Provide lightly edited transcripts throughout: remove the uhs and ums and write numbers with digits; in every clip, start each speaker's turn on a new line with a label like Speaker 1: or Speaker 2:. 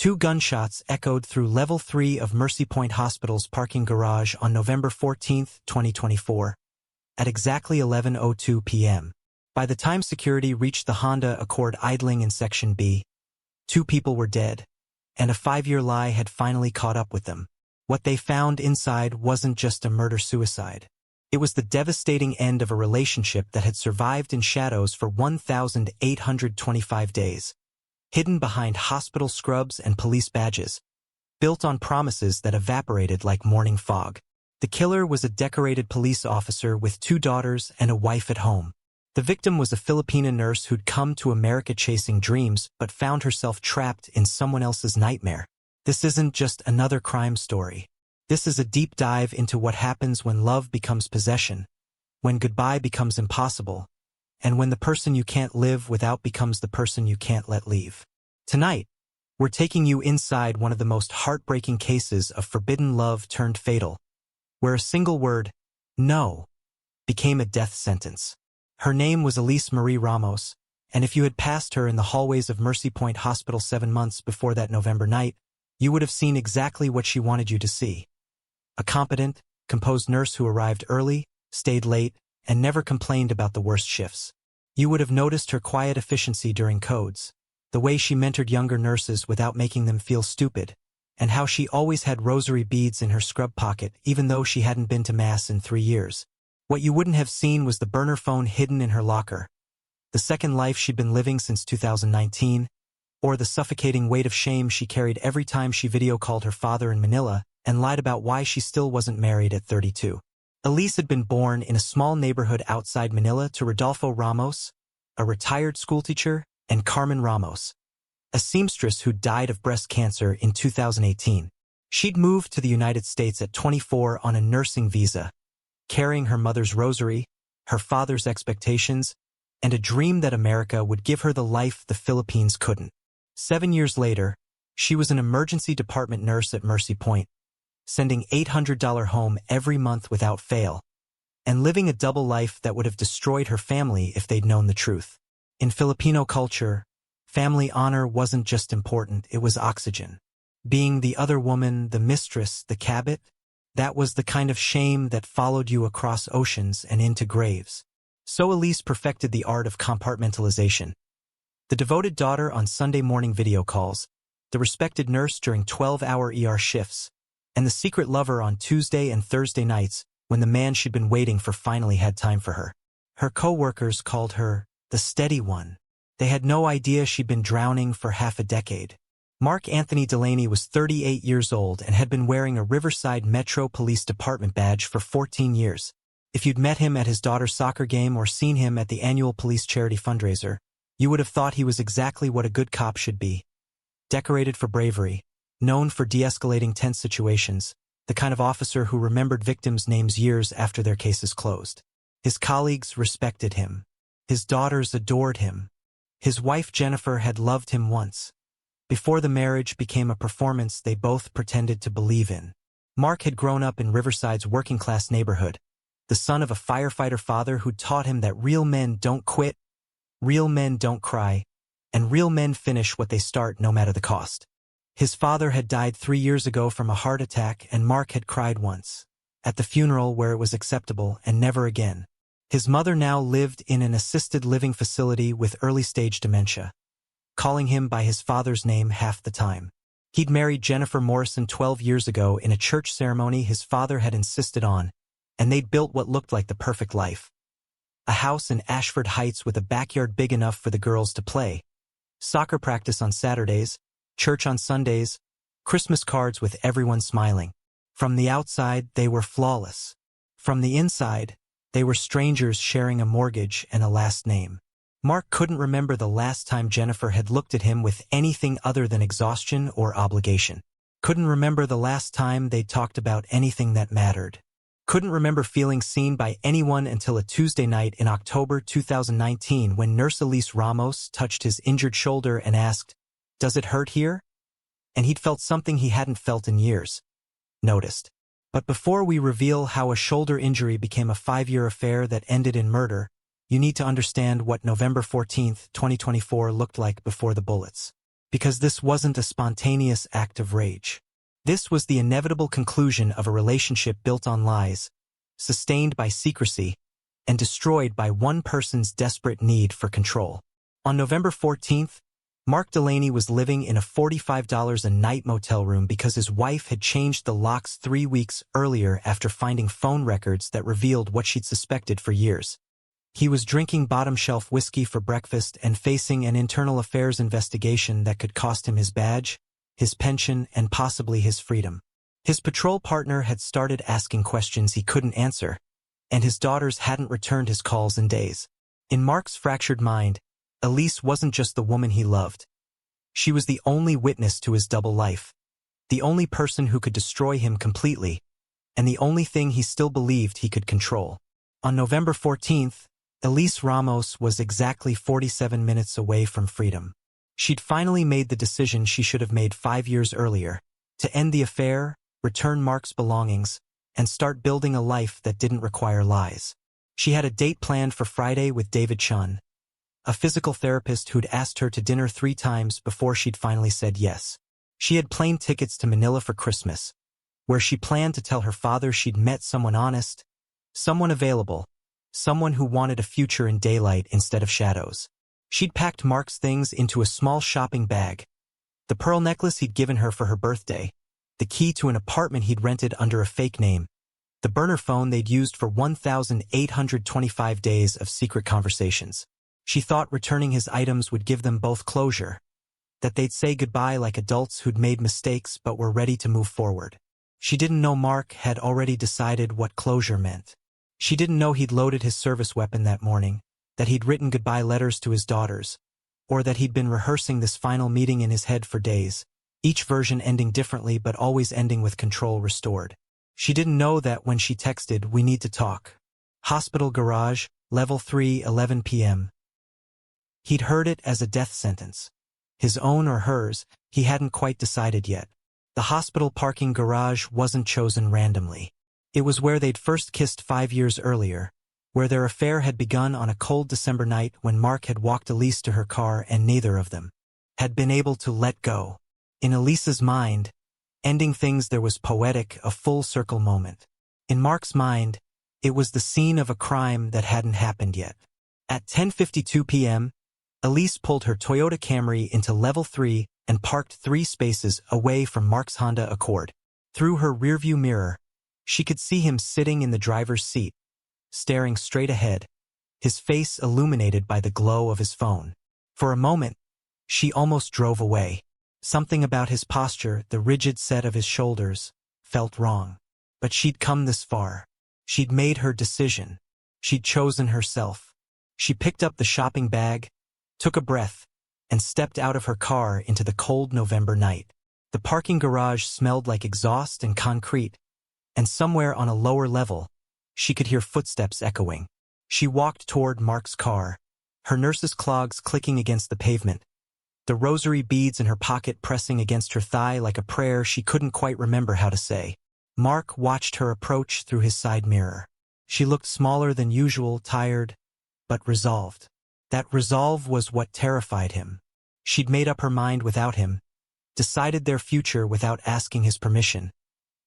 Speaker 1: Two gunshots echoed through Level 3 of Mercy Point Hospital's parking garage on November 14, 2024, at exactly 11:02 p.m. By the time security reached the Honda Accord idling in Section B, 2 people were dead, and a 5-year lie had finally caught up with them. What they found inside wasn't just a murder-suicide. It was the devastating end of a relationship that had survived in shadows for 1,825 days, hidden behind hospital scrubs and police badges, built on promises that evaporated like morning fog. The killer was a decorated police officer with 2 daughters and a wife at home. The victim was a Filipina nurse who'd come to America chasing dreams but found herself trapped in someone else's nightmare. This isn't just another crime story. This is a deep dive into what happens when love becomes possession, when goodbye becomes impossible, and when the person you can't live without becomes the person you can't let leave. Tonight, we're taking you inside one of the most heartbreaking cases of forbidden love turned fatal, where a single word, no, became a death sentence. Her name was Elise Marie Ramos, and if you had passed her in the hallways of Mercy Point Hospital 7 months before that November night, you would have seen exactly what she wanted you to see. A competent, composed nurse who arrived early, stayed late, and never complained about the worst shifts. You would have noticed her quiet efficiency during codes, the way she mentored younger nurses without making them feel stupid, and how she always had rosary beads in her scrub pocket even though she hadn't been to Mass in 3 years. What you wouldn't have seen was the burner phone hidden in her locker, the second life she'd been living since 2019, or the suffocating weight of shame she carried every time she video called her father in Manila and lied about why she still wasn't married at 32. Elise had been born in a small neighborhood outside Manila to Rodolfo Ramos, a retired schoolteacher, and Carmen Ramos, a seamstress who died of breast cancer in 2018. She'd moved to the United States at 24 on a nursing visa, carrying her mother's rosary, her father's expectations, and a dream that America would give her the life the Philippines couldn't. 7 years later, she was an emergency department nurse at Mercy Point, sending $800 home every month without fail, and living a double life that would have destroyed her family if they'd known the truth. In Filipino culture, family honor wasn't just important, it was oxygen. Being the other woman, the mistress, the cabot, that was the kind of shame that followed you across oceans and into graves. So Elise perfected the art of compartmentalization. The devoted daughter on Sunday morning video calls, the respected nurse during 12-hour ER shifts, and the secret lover on Tuesday and Thursday nights when the man she'd been waiting for finally had time for her. Her co-workers called her the steady one. They had no idea she'd been drowning for half a decade. Mark Anthony Delaney was 38 years old and had been wearing a Riverside Metro Police Department badge for 14 years. If you'd met him at his daughter's soccer game or seen him at the annual police charity fundraiser, you would have thought he was exactly what a good cop should be. Decorated for bravery, known for de-escalating tense situations, the kind of officer who remembered victims' names years after their cases closed. His colleagues respected him. His daughters adored him. His wife Jennifer had loved him once, before the marriage became a performance they both pretended to believe in. Mark had grown up in Riverside's working-class neighborhood, the son of a firefighter father who taught him that real men don't quit, real men don't cry, and real men finish what they start no matter the cost. His father had died 3 years ago from a heart attack, and Mark had cried once, at the funeral where it was acceptable, and never again. His mother now lived in an assisted living facility with early-stage dementia, calling him by his father's name half the time. He'd married Jennifer Morrison 12 years ago in a church ceremony his father had insisted on, and they'd built what looked like the perfect life. A house in Ashford Heights with a backyard big enough for the girls to play, soccer practice on Saturdays, church on Sundays, Christmas cards with everyone smiling. From the outside, they were flawless. From the inside, they were strangers sharing a mortgage and a last name. Mark couldn't remember the last time Jennifer had looked at him with anything other than exhaustion or obligation. Couldn't remember the last time they'd talked about anything that mattered. Couldn't remember feeling seen by anyone until a Tuesday night in October 2019 when Nurse Elise Ramos touched his injured shoulder and asked, "Does it hurt here?" And he'd felt something he hadn't felt in years. Noticed. But before we reveal how a shoulder injury became a 5-year affair that ended in murder, you need to understand what November 14, 2024 looked like before the bullets. Because this wasn't a spontaneous act of rage. This was the inevitable conclusion of a relationship built on lies, sustained by secrecy, and destroyed by one person's desperate need for control. On November 14th, Mark Delaney was living in a $45 a night motel room because his wife had changed the locks 3 weeks earlier after finding phone records that revealed what she'd suspected for years. He was drinking bottom-shelf whiskey for breakfast and facing an internal affairs investigation that could cost him his badge, his pension, and possibly his freedom. His patrol partner had started asking questions he couldn't answer, and his daughters hadn't returned his calls in days. In Mark's fractured mind, Elise wasn't just the woman he loved. She was the only witness to his double life, the only person who could destroy him completely, and the only thing he still believed he could control. On November 14th, Elise Ramos was exactly 47 minutes away from freedom. She'd finally made the decision she should have made 5 years earlier, to end the affair, return Mark's belongings, and start building a life that didn't require lies. She had a date planned for Friday with David Chun, a physical therapist who'd asked her to dinner 3 times before she'd finally said yes. She had plane tickets to Manila for Christmas, where she planned to tell her father she'd met someone honest, someone available, someone who wanted a future in daylight instead of shadows. She'd packed Mark's things into a small shopping bag, the pearl necklace he'd given her for her birthday, the key to an apartment he'd rented under a fake name, the burner phone they'd used for 1,825 days of secret conversations. She thought returning his items would give them both closure, that they'd say goodbye like adults who'd made mistakes but were ready to move forward. She didn't know Mark had already decided what closure meant. She didn't know he'd loaded his service weapon that morning, that he'd written goodbye letters to his daughters, or that he'd been rehearsing this final meeting in his head for days, each version ending differently but always ending with control restored. She didn't know that when she texted, "We need to talk. Hospital garage, level 3, 11 p.m. He'd heard it as a death sentence. His own or hers, he hadn't quite decided yet. The hospital parking garage wasn't chosen randomly. It was where they'd first kissed 5 years earlier, where their affair had begun on a cold December night when Mark had walked Elise to her car and neither of them had been able to let go. In Elise's mind, ending things there was poetic, a full-circle moment. In Mark's mind, it was the scene of a crime that hadn't happened yet. At 10:52 p.m., Elise pulled her Toyota Camry into level 3 and parked 3 spaces away from Mark's Honda Accord. Through her rearview mirror, she could see him sitting in the driver's seat, staring straight ahead, his face illuminated by the glow of his phone. For a moment, she almost drove away. Something about his posture, the rigid set of his shoulders, felt wrong. But she'd come this far. She'd made her decision. She'd chosen herself. She picked up the shopping bag, took a breath, and stepped out of her car into the cold November night. The parking garage smelled like exhaust and concrete, and somewhere on a lower level, she could hear footsteps echoing. She walked toward Mark's car, her nurse's clogs clicking against the pavement, the rosary beads in her pocket pressing against her thigh like a prayer she couldn't quite remember how to say. Mark watched her approach through his side mirror. She looked smaller than usual, tired, but resolved. That resolve was what terrified him. She'd made up her mind without him, decided their future without asking his permission.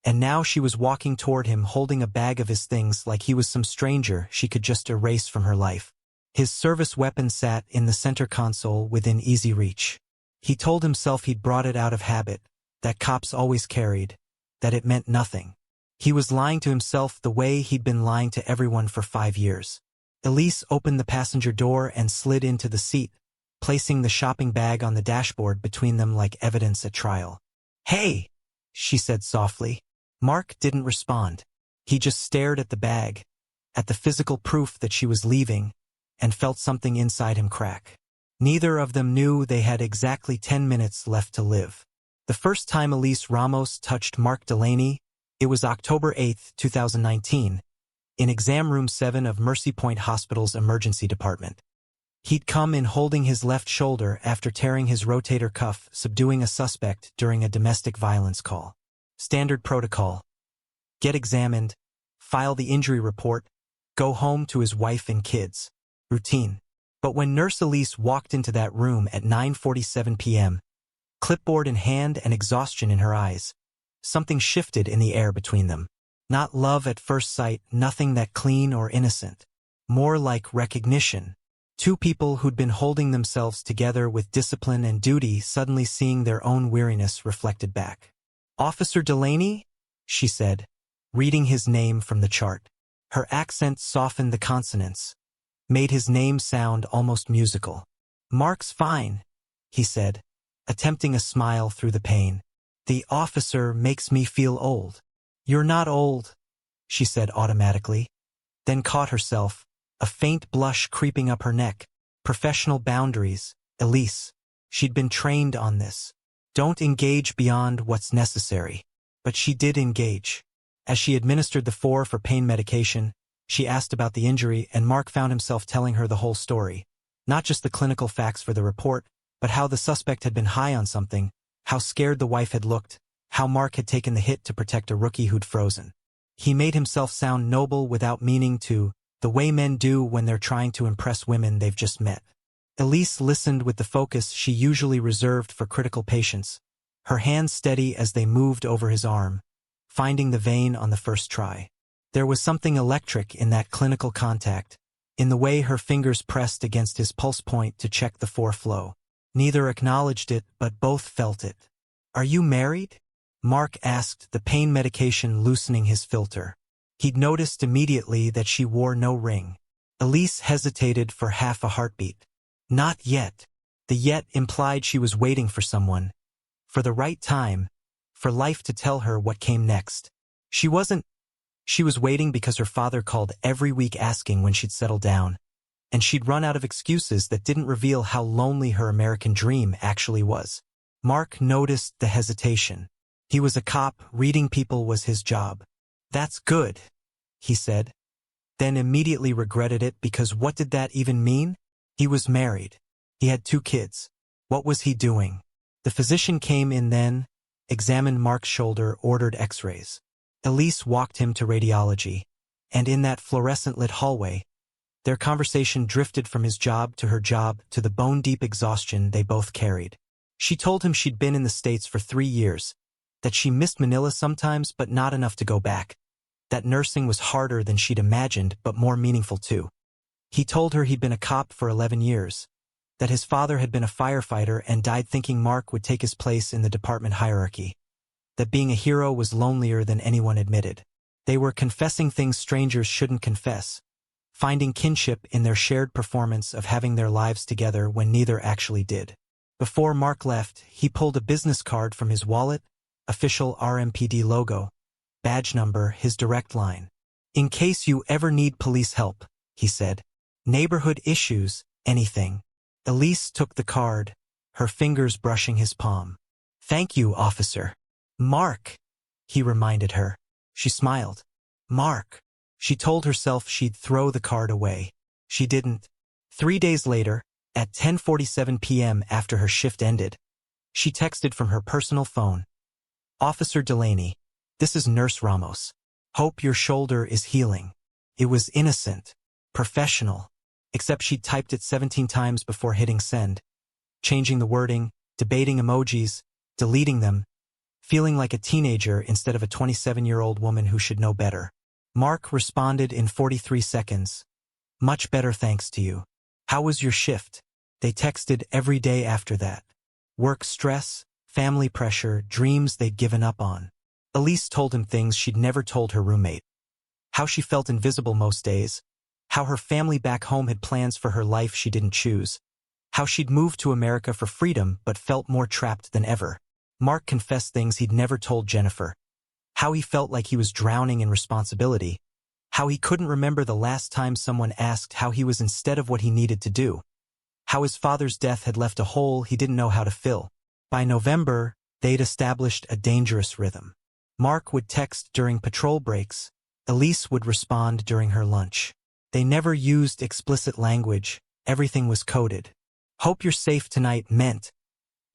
Speaker 1: And now she was walking toward him holding a bag of his things like he was some stranger she could just erase from her life. His service weapon sat in the center console within easy reach. He told himself he'd brought it out of habit, that cops always carried, that it meant nothing. He was lying to himself the way he'd been lying to everyone for 5 years. Elise opened the passenger door and slid into the seat, placing the shopping bag on the dashboard between them like evidence at trial. "Hey," she said softly. Mark didn't respond. He just stared at the bag, at the physical proof that she was leaving, and felt something inside him crack. Neither of them knew they had exactly 10 minutes left to live. The first time Elise Ramos touched Mark Delaney, it was October 8, 2019, in exam room 7 of Mercy Point Hospital's emergency department. He'd come in holding his left shoulder after tearing his rotator cuff, subduing a suspect during a domestic violence call. Standard protocol. Get examined, file the injury report, go home to his wife and kids. Routine. But when Nurse Elise walked into that room at 9:47 p.m., clipboard in hand and exhaustion in her eyes. Something shifted in the air between them. Not love at first sight, nothing that clean or innocent. More like recognition. Two people who'd been holding themselves together with discipline and duty suddenly seeing their own weariness reflected back. "Officer Delaney?" she said, reading his name from the chart. Her accent softened the consonants, made his name sound almost musical. "Mark's fine," he said, attempting a smile through the pain. "The officer makes me feel old." "You're not old," she said automatically, then caught herself, a faint blush creeping up her neck. Professional boundaries, Elise. She'd been trained on this. Don't engage beyond what's necessary. But she did engage. As she administered the 4 for pain medication, she asked about the injury, and Mark found himself telling her the whole story. Not just the clinical facts for the report, but how the suspect had been high on something, how scared the wife had looked, how Mark had taken the hit to protect a rookie who'd frozen. He made himself sound noble without meaning to, the way men do when they're trying to impress women they've just met. Elise listened with the focus she usually reserved for critical patients, her hands steady as they moved over his arm, finding the vein on the first try. There was something electric in that clinical contact, in the way her fingers pressed against his pulse point to check the flow. Neither acknowledged it, but both felt it. "Are you married?" Mark asked, the pain medication loosening his filter. He'd noticed immediately that she wore no ring. Elise hesitated for half a heartbeat. Not yet. The yet implied she was waiting for someone. For the right time. For life to tell her what came next. She wasn't. She was waiting because her father called every week asking when she'd settle down. And she'd run out of excuses that didn't reveal how lonely her American dream actually was. Mark noticed the hesitation. He was a cop, reading people was his job. "That's good," he said. Then immediately regretted it because what did that even mean? He was married. He had 2 kids. What was he doing? The physician came in then, examined Mark's shoulder, ordered x-rays. Elise walked him to radiology, and in that fluorescent-lit hallway, their conversation drifted from his job to her job to the bone-deep exhaustion they both carried. She told him she'd been in the States for 3 years, that she missed Manila sometimes but not enough to go back, that nursing was harder than she'd imagined but more meaningful too. He told her he'd been a cop for 11 years, that his father had been a firefighter and died thinking Mark would take his place in the department hierarchy, that being a hero was lonelier than anyone admitted. They were confessing things strangers shouldn't confess, finding kinship in their shared performance of having their lives together when neither actually did. Before Mark left, he pulled a business card from his wallet, official RMPD logo, badge number, his direct line. "In case you ever need police help," he said. "Neighborhood issues, anything." Elise took the card, her fingers brushing his palm. "Thank you, officer." "Mark," he reminded her. She smiled. "Mark." She told herself she'd throw the card away. She didn't. 3 days later, at 10:47 p.m. after her shift ended, she texted from her personal phone. "Officer Delaney, this is Nurse Ramos. Hope your shoulder is healing." It was innocent, professional, except she'd typed it 17 times before hitting send, changing the wording, debating emojis, deleting them, feeling like a teenager instead of a 27-year-old woman who should know better. Mark responded in 43 seconds. "Much better thanks to you. How was your shift?" They texted every day after that. Work stress, family pressure, dreams they'd given up on. Elise told him things she'd never told her roommate. How she felt invisible most days. How her family back home had plans for her life she didn't choose. How she'd moved to America for freedom but felt more trapped than ever. Mark confessed things he'd never told Jennifer. How he felt like he was drowning in responsibility. How he couldn't remember the last time someone asked how he was instead of what he needed to do. How his father's death had left a hole he didn't know how to fill. By November, they'd established a dangerous rhythm. Mark would text during patrol breaks. Elise would respond during her lunch. They never used explicit language. Everything was coded. "Hope you're safe tonight" meant,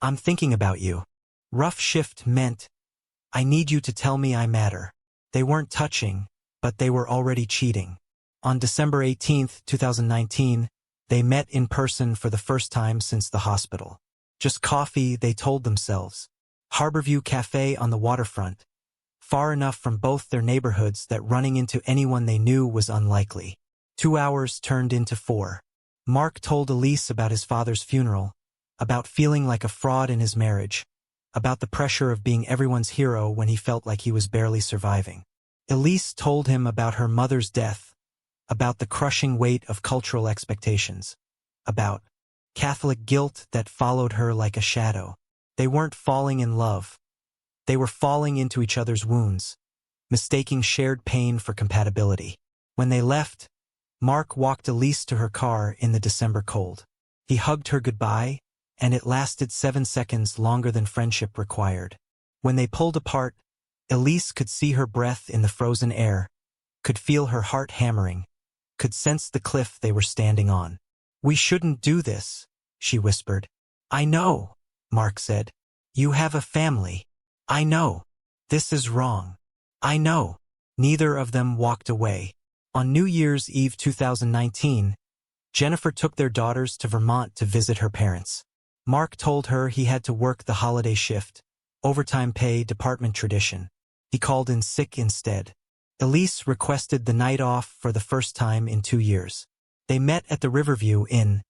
Speaker 1: "I'm thinking about you." "Rough shift" meant, "I need you to tell me I matter." They weren't touching, but they were already cheating. On December 18, 2019, they met in person for the first time since the hospital. Just coffee, they told themselves. Harborview Cafe on the waterfront, far enough from both their neighborhoods that running into anyone they knew was unlikely. 2 hours turned into 4. Mark told Elise about his father's funeral, about feeling like a fraud in his marriage, about the pressure of being everyone's hero when he felt like he was barely surviving. Elise told him about her mother's death, about the crushing weight of cultural expectations, about Catholic guilt that followed her like a shadow. They weren't falling in love. They were falling into each other's wounds, mistaking shared pain for compatibility. When they left, Mark walked Elise to her car in the December cold. He hugged her goodbye, and it lasted 7 seconds longer than friendship required. When they pulled apart, Elise could see her breath in the frozen air, could feel her heart hammering, could sense the cliff they were standing on. "We shouldn't do this," she whispered. "I know," Mark said. "You have a family. I know. This is wrong. I know." Neither of them walked away. On New Year's Eve 2019, Jennifer took their daughters to Vermont to visit her parents. Mark told her he had to work the holiday shift, overtime pay, department tradition. He called in sick instead. Elise requested the night off for the first time in 2 years. They met at the Riverview Inn,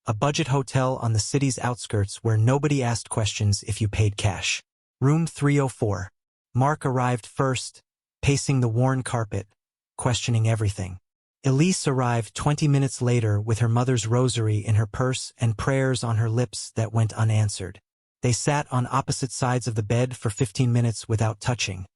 Speaker 1: a budget hotel on the city's outskirts where nobody asked questions if you paid cash. Room 304. Mark arrived first, pacing the worn carpet, questioning everything. Elise arrived 20 minutes later with her mother's rosary in her purse and prayers on her lips that went unanswered. They sat on opposite sides of the bed for 15 minutes without touching.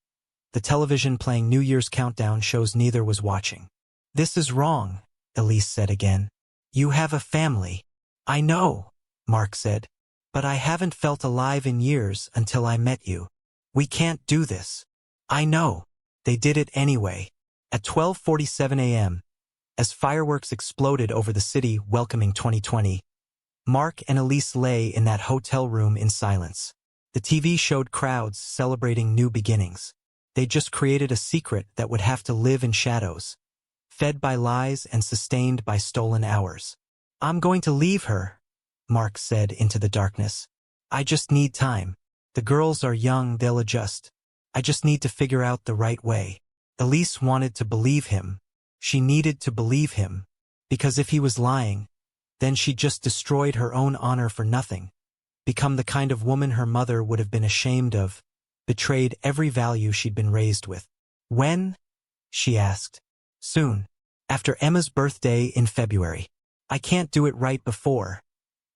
Speaker 1: The television playing New Year's countdown shows neither was watching. "This is wrong," Elise said again. "You have a family." "I know," Mark said, "but I haven't felt alive in years until I met you. We can't do this." "I know." They did it anyway. At 12:47 a.m., as fireworks exploded over the city welcoming 2020, Mark and Elise lay in that hotel room in silence. The TV showed crowds celebrating new beginnings. They just created a secret that would have to live in shadows, fed by lies and sustained by stolen hours. "I'm going to leave her," Mark said into the darkness. "I just need time. The girls are young, they'll adjust. I just need to figure out the right way." Elise wanted to believe him. She needed to believe him, because if he was lying, then she'd just destroyed her own honor for nothing, become the kind of woman her mother would have been ashamed of, betrayed every value she'd been raised with. "When?" she asked. "Soon. After Emma's birthday in February. I can't do it right before."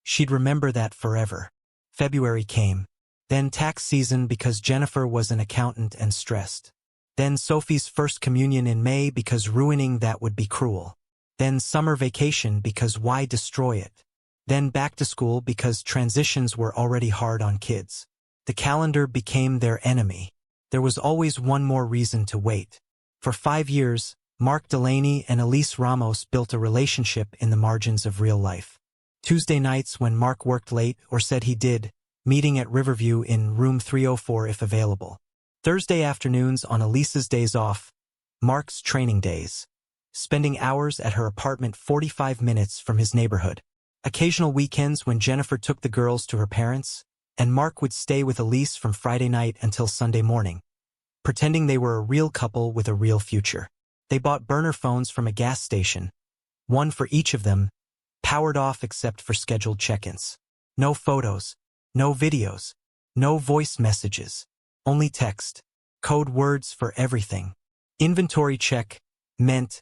Speaker 1: She'd remember that forever. February came. Then tax season because Jennifer was an accountant and stressed. Then Sophie's first communion in May because ruining that would be cruel. Then summer vacation because why destroy it? Then back to school because transitions were already hard on kids. The calendar became their enemy. There was always one more reason to wait. For 5 years, Mark Delaney and Elise Ramos built a relationship in the margins of real life. Tuesday nights when Mark worked late or said he did, meeting at Riverview in room 304 if available. Thursday afternoons on Elise's days off, Mark's training days, spending hours at her apartment 45 minutes from his neighborhood. Occasional weekends when Jennifer took the girls to her parents', and Mark would stay with Elise from Friday night until Sunday morning, pretending they were a real couple with a real future. They bought burner phones from a gas station, one for each of them, powered off except for scheduled check-ins. No photos, no videos, no voice messages, only text, code words for everything. Inventory check meant,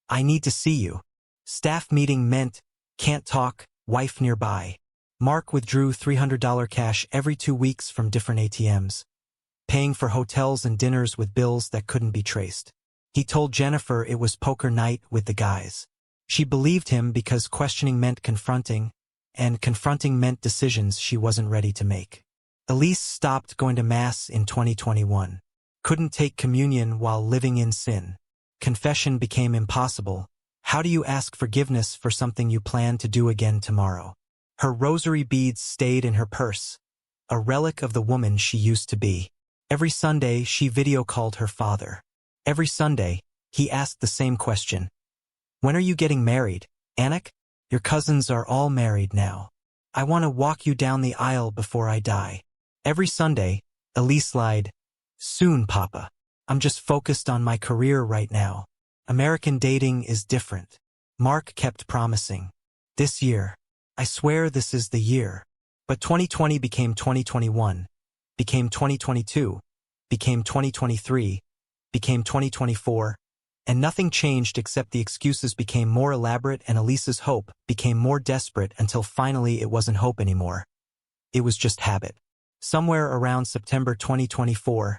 Speaker 1: "I need to see you." Staff meeting meant, "Can't talk, wife nearby." Mark withdrew $300 cash every 2 weeks from different ATMs, paying for hotels and dinners with bills that couldn't be traced. He told Jennifer it was poker night with the guys. She believed him because questioning meant confronting, and confronting meant decisions she wasn't ready to make. Elise stopped going to Mass in 2021. Couldn't take communion while living in sin. Confession became impossible. How do you ask forgiveness for something you plan to do again tomorrow? Her rosary beads stayed in her purse, a relic of the woman she used to be. Every Sunday, she video called her father. Every Sunday, he asked the same question. "When are you getting married, Anik? Your cousins are all married now." I want to walk you down the aisle before I die. Every Sunday, Elise lied. Soon, Papa. I'm just focused on my career right now. American dating is different. Mark kept promising. This year. I swear this is the year. But 2020 became 2021, became 2022, became 2023, became 2024, and nothing changed except the excuses became more elaborate and Elise's hope became more desperate until finally it wasn't hope anymore. It was just habit. Somewhere around September 2024,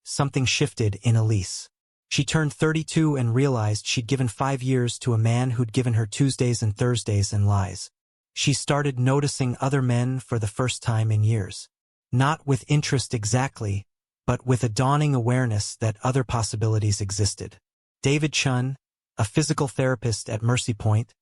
Speaker 1: something shifted in Elise. She turned 32 and realized she'd given 5 years to a man who'd given her Tuesdays and Thursdays and lies. She started noticing other men for the first time in years. Not with interest exactly, but with a dawning awareness that other possibilities existed. David Chun, a physical therapist at Mercy Point,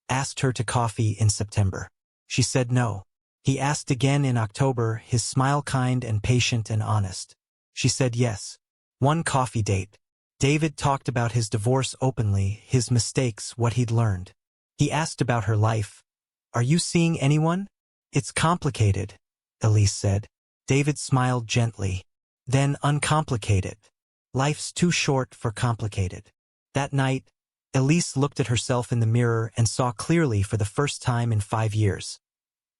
Speaker 1: asked her to coffee in September. She said no. He asked again in October, his smile kind and patient and honest. She said yes. One coffee date. David talked about his divorce openly, his mistakes, what he'd learned. He asked about her life. Are you seeing anyone? It's complicated, Elise said. David smiled gently. Then uncomplicated. Life's too short for complicated. That night, Elise looked at herself in the mirror and saw clearly for the first time in 5 years.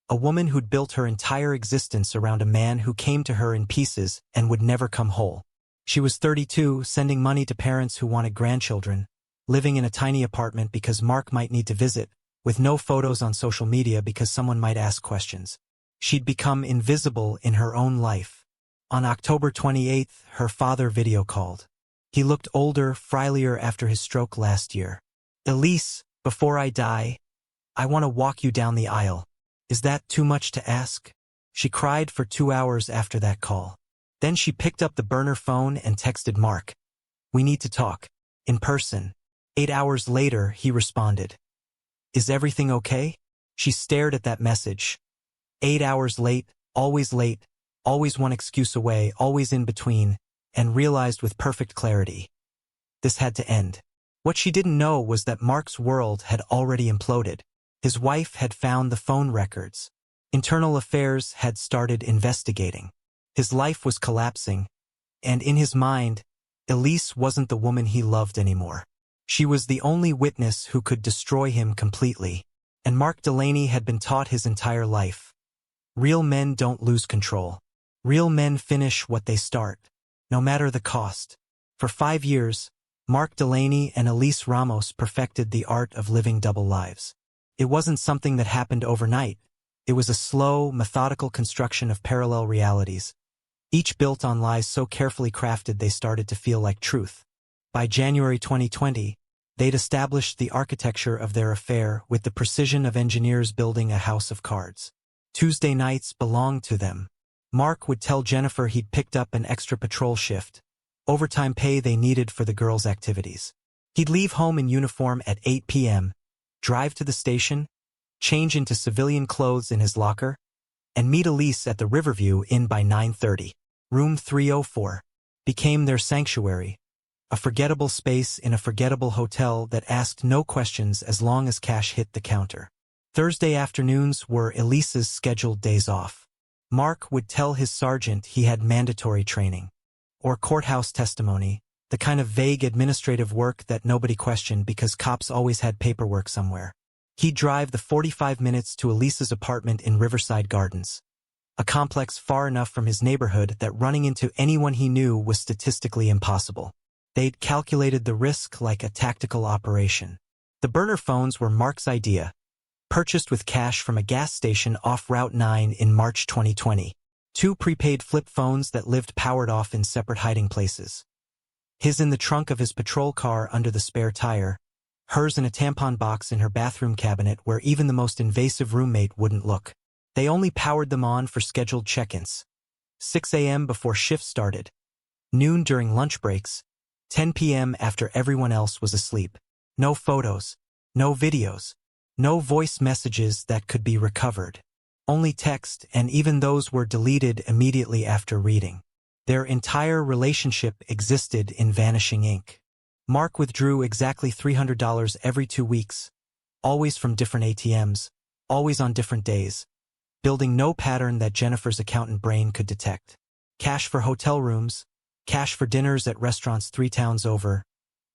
Speaker 1: A woman who'd built her entire existence around a man who came to her in pieces and would never come whole. She was 32, sending money to parents who wanted grandchildren, living in a tiny apartment because Mark might need to visit, with no photos on social media because someone might ask questions. She'd become invisible in her own life. On October 28th, her father video called. He looked older, frilier after his stroke last year. Elise, before I die, I want to walk you down the aisle. Is that too much to ask? She cried for 2 hours after that call. Then she picked up the burner phone and texted Mark. We need to talk. In person. 8 hours later, he responded. Is everything okay? She stared at that message. 8 hours late, always one excuse away, always in between, and realized with perfect clarity. This had to end. What she didn't know was that Mark's world had already imploded. His wife had found the phone records. Internal Affairs had started investigating. His life was collapsing, and in his mind, Elise wasn't the woman he loved anymore. She was the only witness who could destroy him completely. And Mark Delaney had been taught his entire life. Real men don't lose control. Real men finish what they start, no matter the cost. For 5 years, Mark Delaney and Elise Ramos perfected the art of living double lives. It wasn't something that happened overnight. It was a slow, methodical construction of parallel realities, each built on lies so carefully crafted they started to feel like truth. By January 2020, they'd established the architecture of their affair with the precision of engineers building a house of cards. Tuesday nights belonged to them. Mark would tell Jennifer he'd picked up an extra patrol shift, overtime pay they needed for the girls' activities. He'd leave home in uniform at 8 p.m., drive to the station, change into civilian clothes in his locker, and meet Elise at the Riverview Inn by 9:30. Room 304 became their sanctuary, a forgettable space in a forgettable hotel that asked no questions as long as cash hit the counter. Thursday afternoons were Elise's scheduled days off. Mark would tell his sergeant he had mandatory training, or courthouse testimony, the kind of vague administrative work that nobody questioned because cops always had paperwork somewhere. He'd drive the 45 minutes to Elise's apartment in Riverside Gardens, a complex far enough from his neighborhood that running into anyone he knew was statistically impossible. They'd calculated the risk like a tactical operation. The burner phones were Mark's idea, purchased with cash from a gas station off Route 9 in March 2020. 2 prepaid flip phones that lived powered off in separate hiding places. His in the trunk of his patrol car under the spare tire, hers in a tampon box in her bathroom cabinet where even the most invasive roommate wouldn't look. They only powered them on for scheduled check-ins. 6 a.m. before shift started, noon during lunch breaks, 10 p.m. after everyone else was asleep. No photos, no videos, no voice messages that could be recovered. Only text, and even those were deleted immediately after reading. Their entire relationship existed in vanishing ink. Mark withdrew exactly $300 every 2 weeks, always from different ATMs, always on different days, building no pattern that Jennifer's accountant brain could detect. Cash for hotel rooms, cash for dinners at restaurants 3 towns over,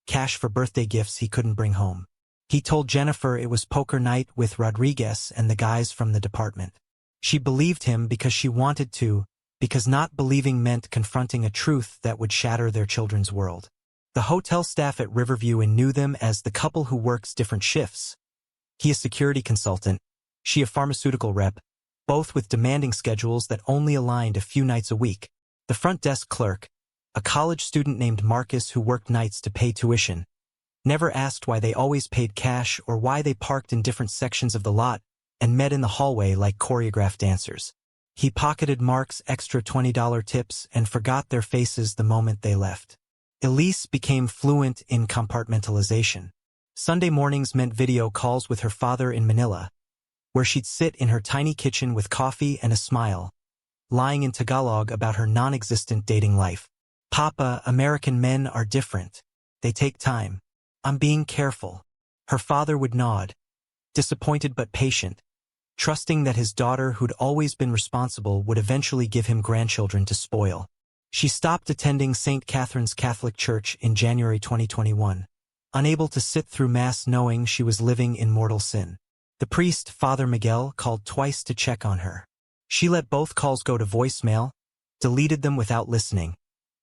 Speaker 1: cash for birthday gifts he couldn't bring home. He told Jennifer it was poker night with Rodriguez and the guys from the department. She believed him because she wanted to, because not believing meant confronting a truth that would shatter their children's world. The hotel staff at Riverview knew them as the couple who works different shifts. He a security consultant, she a pharmaceutical rep, both with demanding schedules that only aligned a few nights a week. The front desk clerk, a college student named Marcus who worked nights to pay tuition, never asked why they always paid cash or why they parked in different sections of the lot and met in the hallway like choreographed dancers. He pocketed Mark's extra $20 tips and forgot their faces the moment they left. Elise became fluent in compartmentalization. Sunday mornings meant video calls with her father in Manila, where she'd sit in her tiny kitchen with coffee and a smile, lying in Tagalog about her non-existent dating life. "Papa, American men are different. They take time. I'm being careful." Her father would nod, disappointed but patient, trusting that his daughter, who'd always been responsible, would eventually give him grandchildren to spoil. She stopped attending St. Catherine's Catholic Church in January 2021, unable to sit through Mass knowing she was living in mortal sin. The priest, Father Miguel, called twice to check on her. She let both calls go to voicemail, deleted them without listening,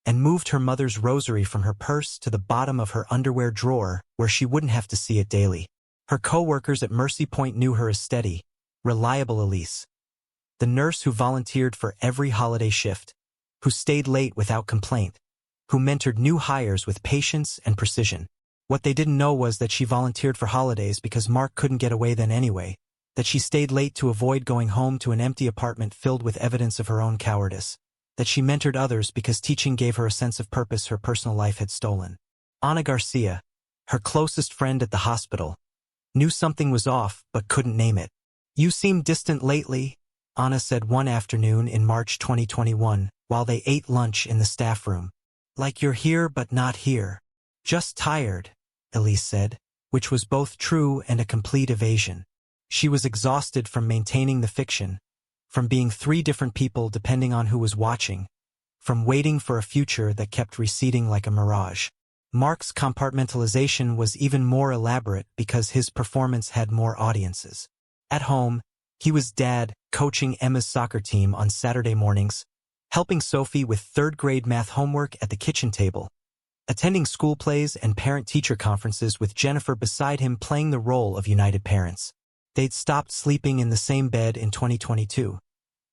Speaker 1: and moved her mother's rosary from her purse to the bottom of her underwear drawer where she wouldn't have to see it daily. Her co-workers at Mercy Point knew her as steady, reliable Elise, the nurse who volunteered for every holiday shift, who stayed late without complaint, who mentored new hires with patience and precision. What they didn't know was that she volunteered for holidays because Mark couldn't get away then anyway, that she stayed late to avoid going home to an empty apartment filled with evidence of her own cowardice, that she mentored others because teaching gave her a sense of purpose her personal life had stolen. Ana Garcia, her closest friend at the hospital, knew something was off but couldn't name it. "You seem distant lately," Ana said one afternoon in March 2021 while they ate lunch in the staff room. "Like you're here but not here." "Just tired," Elise said, which was both true and a complete evasion. She was exhausted from maintaining the fiction, from being 3 different people depending on who was watching, from waiting for a future that kept receding like a mirage. Mark's compartmentalization was even more elaborate because his performance had more audiences. At home, he was dad, coaching Emma's soccer team on Saturday mornings, helping Sophie with 3rd-grade math homework at the kitchen table, attending school plays and parent-teacher conferences with Jennifer beside him playing the role of united parents. They'd stopped sleeping in the same bed in 2022,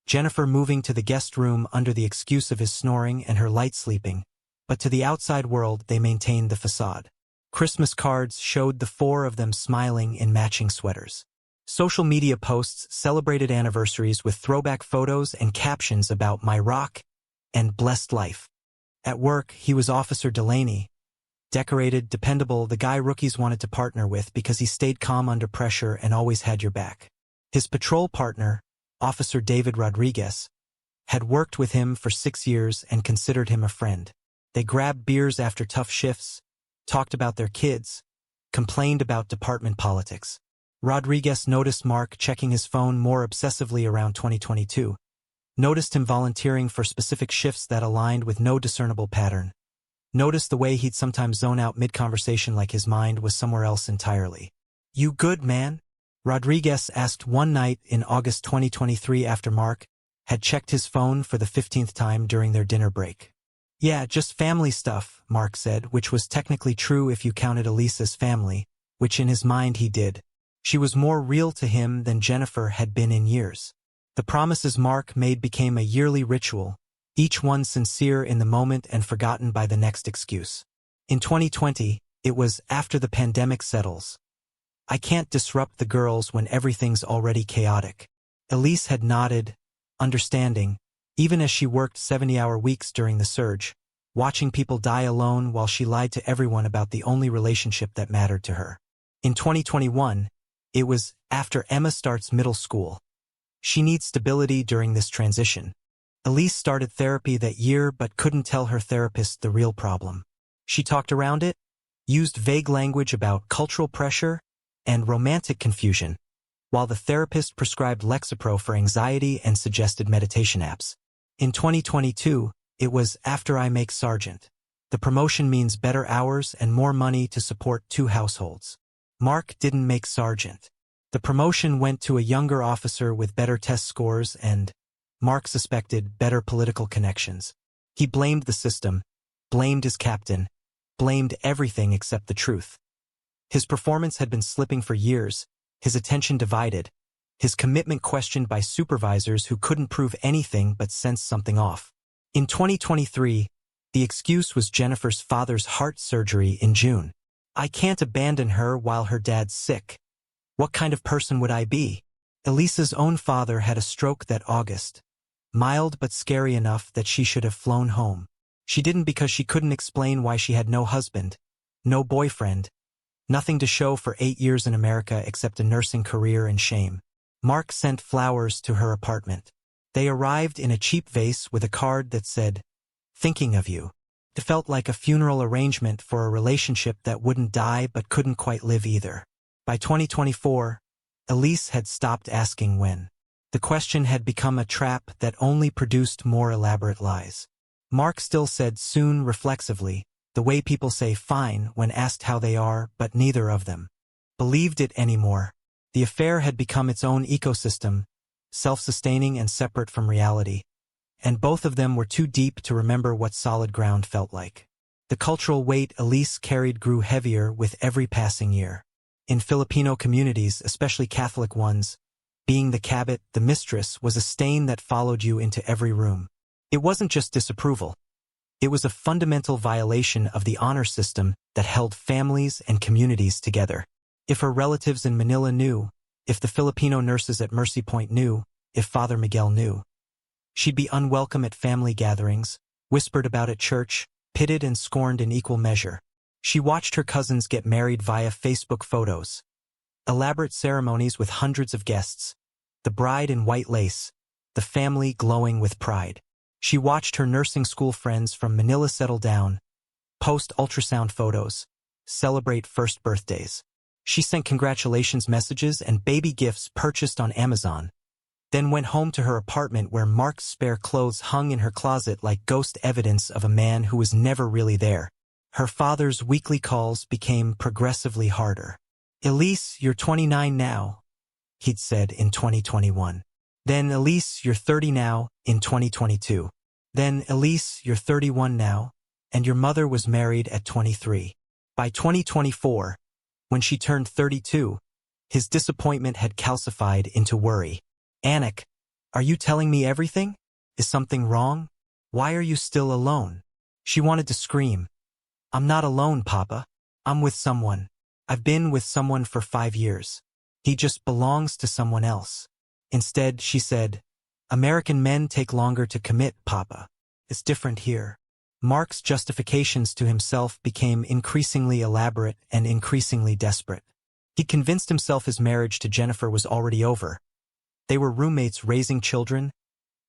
Speaker 1: Jennifer moving to the guest room under the excuse of his snoring and her light sleeping, but to the outside world they maintained the facade. Christmas cards showed the 4 of them smiling in matching sweaters. Social media posts celebrated anniversaries with throwback photos and captions about "My Rock" and "Blessed Life." At work, he was Officer Delaney, decorated, dependable, the guy rookies wanted to partner with because he stayed calm under pressure and always had your back. His patrol partner, Officer David Rodriguez, had worked with him for 6 years and considered him a friend. They grabbed beers after tough shifts, talked about their kids, complained about department politics. Rodriguez noticed Mark checking his phone more obsessively around 2022, noticed him volunteering for specific shifts that aligned with no discernible pattern, noticed the way he'd sometimes zone out mid-conversation like his mind was somewhere else entirely. "You good, man?" Rodriguez asked one night in August 2023 after Mark had checked his phone for the 15th time during their dinner break. "Yeah, just family stuff," Mark said, which was technically true if you counted Elise's family, which in his mind he did. She was more real to him than Jennifer had been in years. The promises Mark made became a yearly ritual, each one sincere in the moment and forgotten by the next excuse. In 2020, it was "after the pandemic settles. I can't disrupt the girls when everything's already chaotic." Elise had nodded, understanding, even as she worked 70-hour weeks during the surge, watching people die alone while she lied to everyone about the only relationship that mattered to her. In 2021, it was "after Emma starts middle school. She needs stability during this transition." Elise started therapy that year but couldn't tell her therapist the real problem. She talked around it, used vague language about cultural pressure and romantic confusion, while the therapist prescribed Lexapro for anxiety and suggested meditation apps. In 2022, it was "after I make sergeant." The promotion means better hours and more money to support 2 households. Mark didn't make sergeant. The promotion went to a younger officer with better test scores and, Mark suspected, better political connections. He blamed the system, blamed his captain, blamed everything except the truth. His performance had been slipping for years, his attention divided, his commitment questioned by supervisors who couldn't prove anything but sensed something off. In 2023, the excuse was Jennifer's father's heart surgery in June. "I can't abandon her while her dad's sick. What kind of person would I be?" Elise's own father had a stroke that August, mild but scary enough that she should have flown home. She didn't because she couldn't explain why she had no husband, no boyfriend, nothing to show for 8 years in America except a nursing career and shame. Mark sent flowers to her apartment. They arrived in a cheap vase with a card that said, "Thinking of you." It felt like a funeral arrangement for a relationship that wouldn't die but couldn't quite live either. By 2024, Elise had stopped asking when. The question had become a trap that only produced more elaborate lies. Mark still said soon reflexively, the way people say fine when asked how they are, but neither of them believed it anymore. The affair had become its own ecosystem, self-sustaining and separate from reality, and both of them were too deep to remember what solid ground felt like. The cultural weight Elise carried grew heavier with every passing year. In Filipino communities, especially Catholic ones, being the cabat, the mistress, was a stain that followed you into every room. It wasn't just disapproval. It was a fundamental violation of the honor system that held families and communities together. If her relatives in Manila knew, if the Filipino nurses at Mercy Point knew, if Father Miguel knew, she'd be unwelcome at family gatherings, whispered about at church, pitted and scorned in equal measure. She watched her cousins get married via Facebook photos. Elaborate ceremonies with hundreds of guests, the bride in white lace, the family glowing with pride. She watched her nursing school friends from Manila settle down, post ultrasound photos, celebrate first birthdays. She sent congratulations messages and baby gifts purchased on Amazon, then went home to her apartment where Mark's spare clothes hung in her closet like ghost evidence of a man who was never really there. Her father's weekly calls became progressively harder. "Elise, you're 29 now," he'd said in 2021. Then, "Elise, you're 30 now," in 2022. Then, "Elise, you're 31 now, and your mother was married at 23. By 2024, when she turned 32, his disappointment had calcified into worry. "Anik, are you telling me everything? Is something wrong? Why are you still alone?" She wanted to scream. "I'm not alone, Papa. I'm with someone. I've been with someone for 5 years. He just belongs to someone else." Instead, she said, "American men take longer to commit, Papa. It's different here." Mark's justifications to himself became increasingly elaborate and increasingly desperate. He convinced himself his marriage to Jennifer was already over. They were roommates raising children,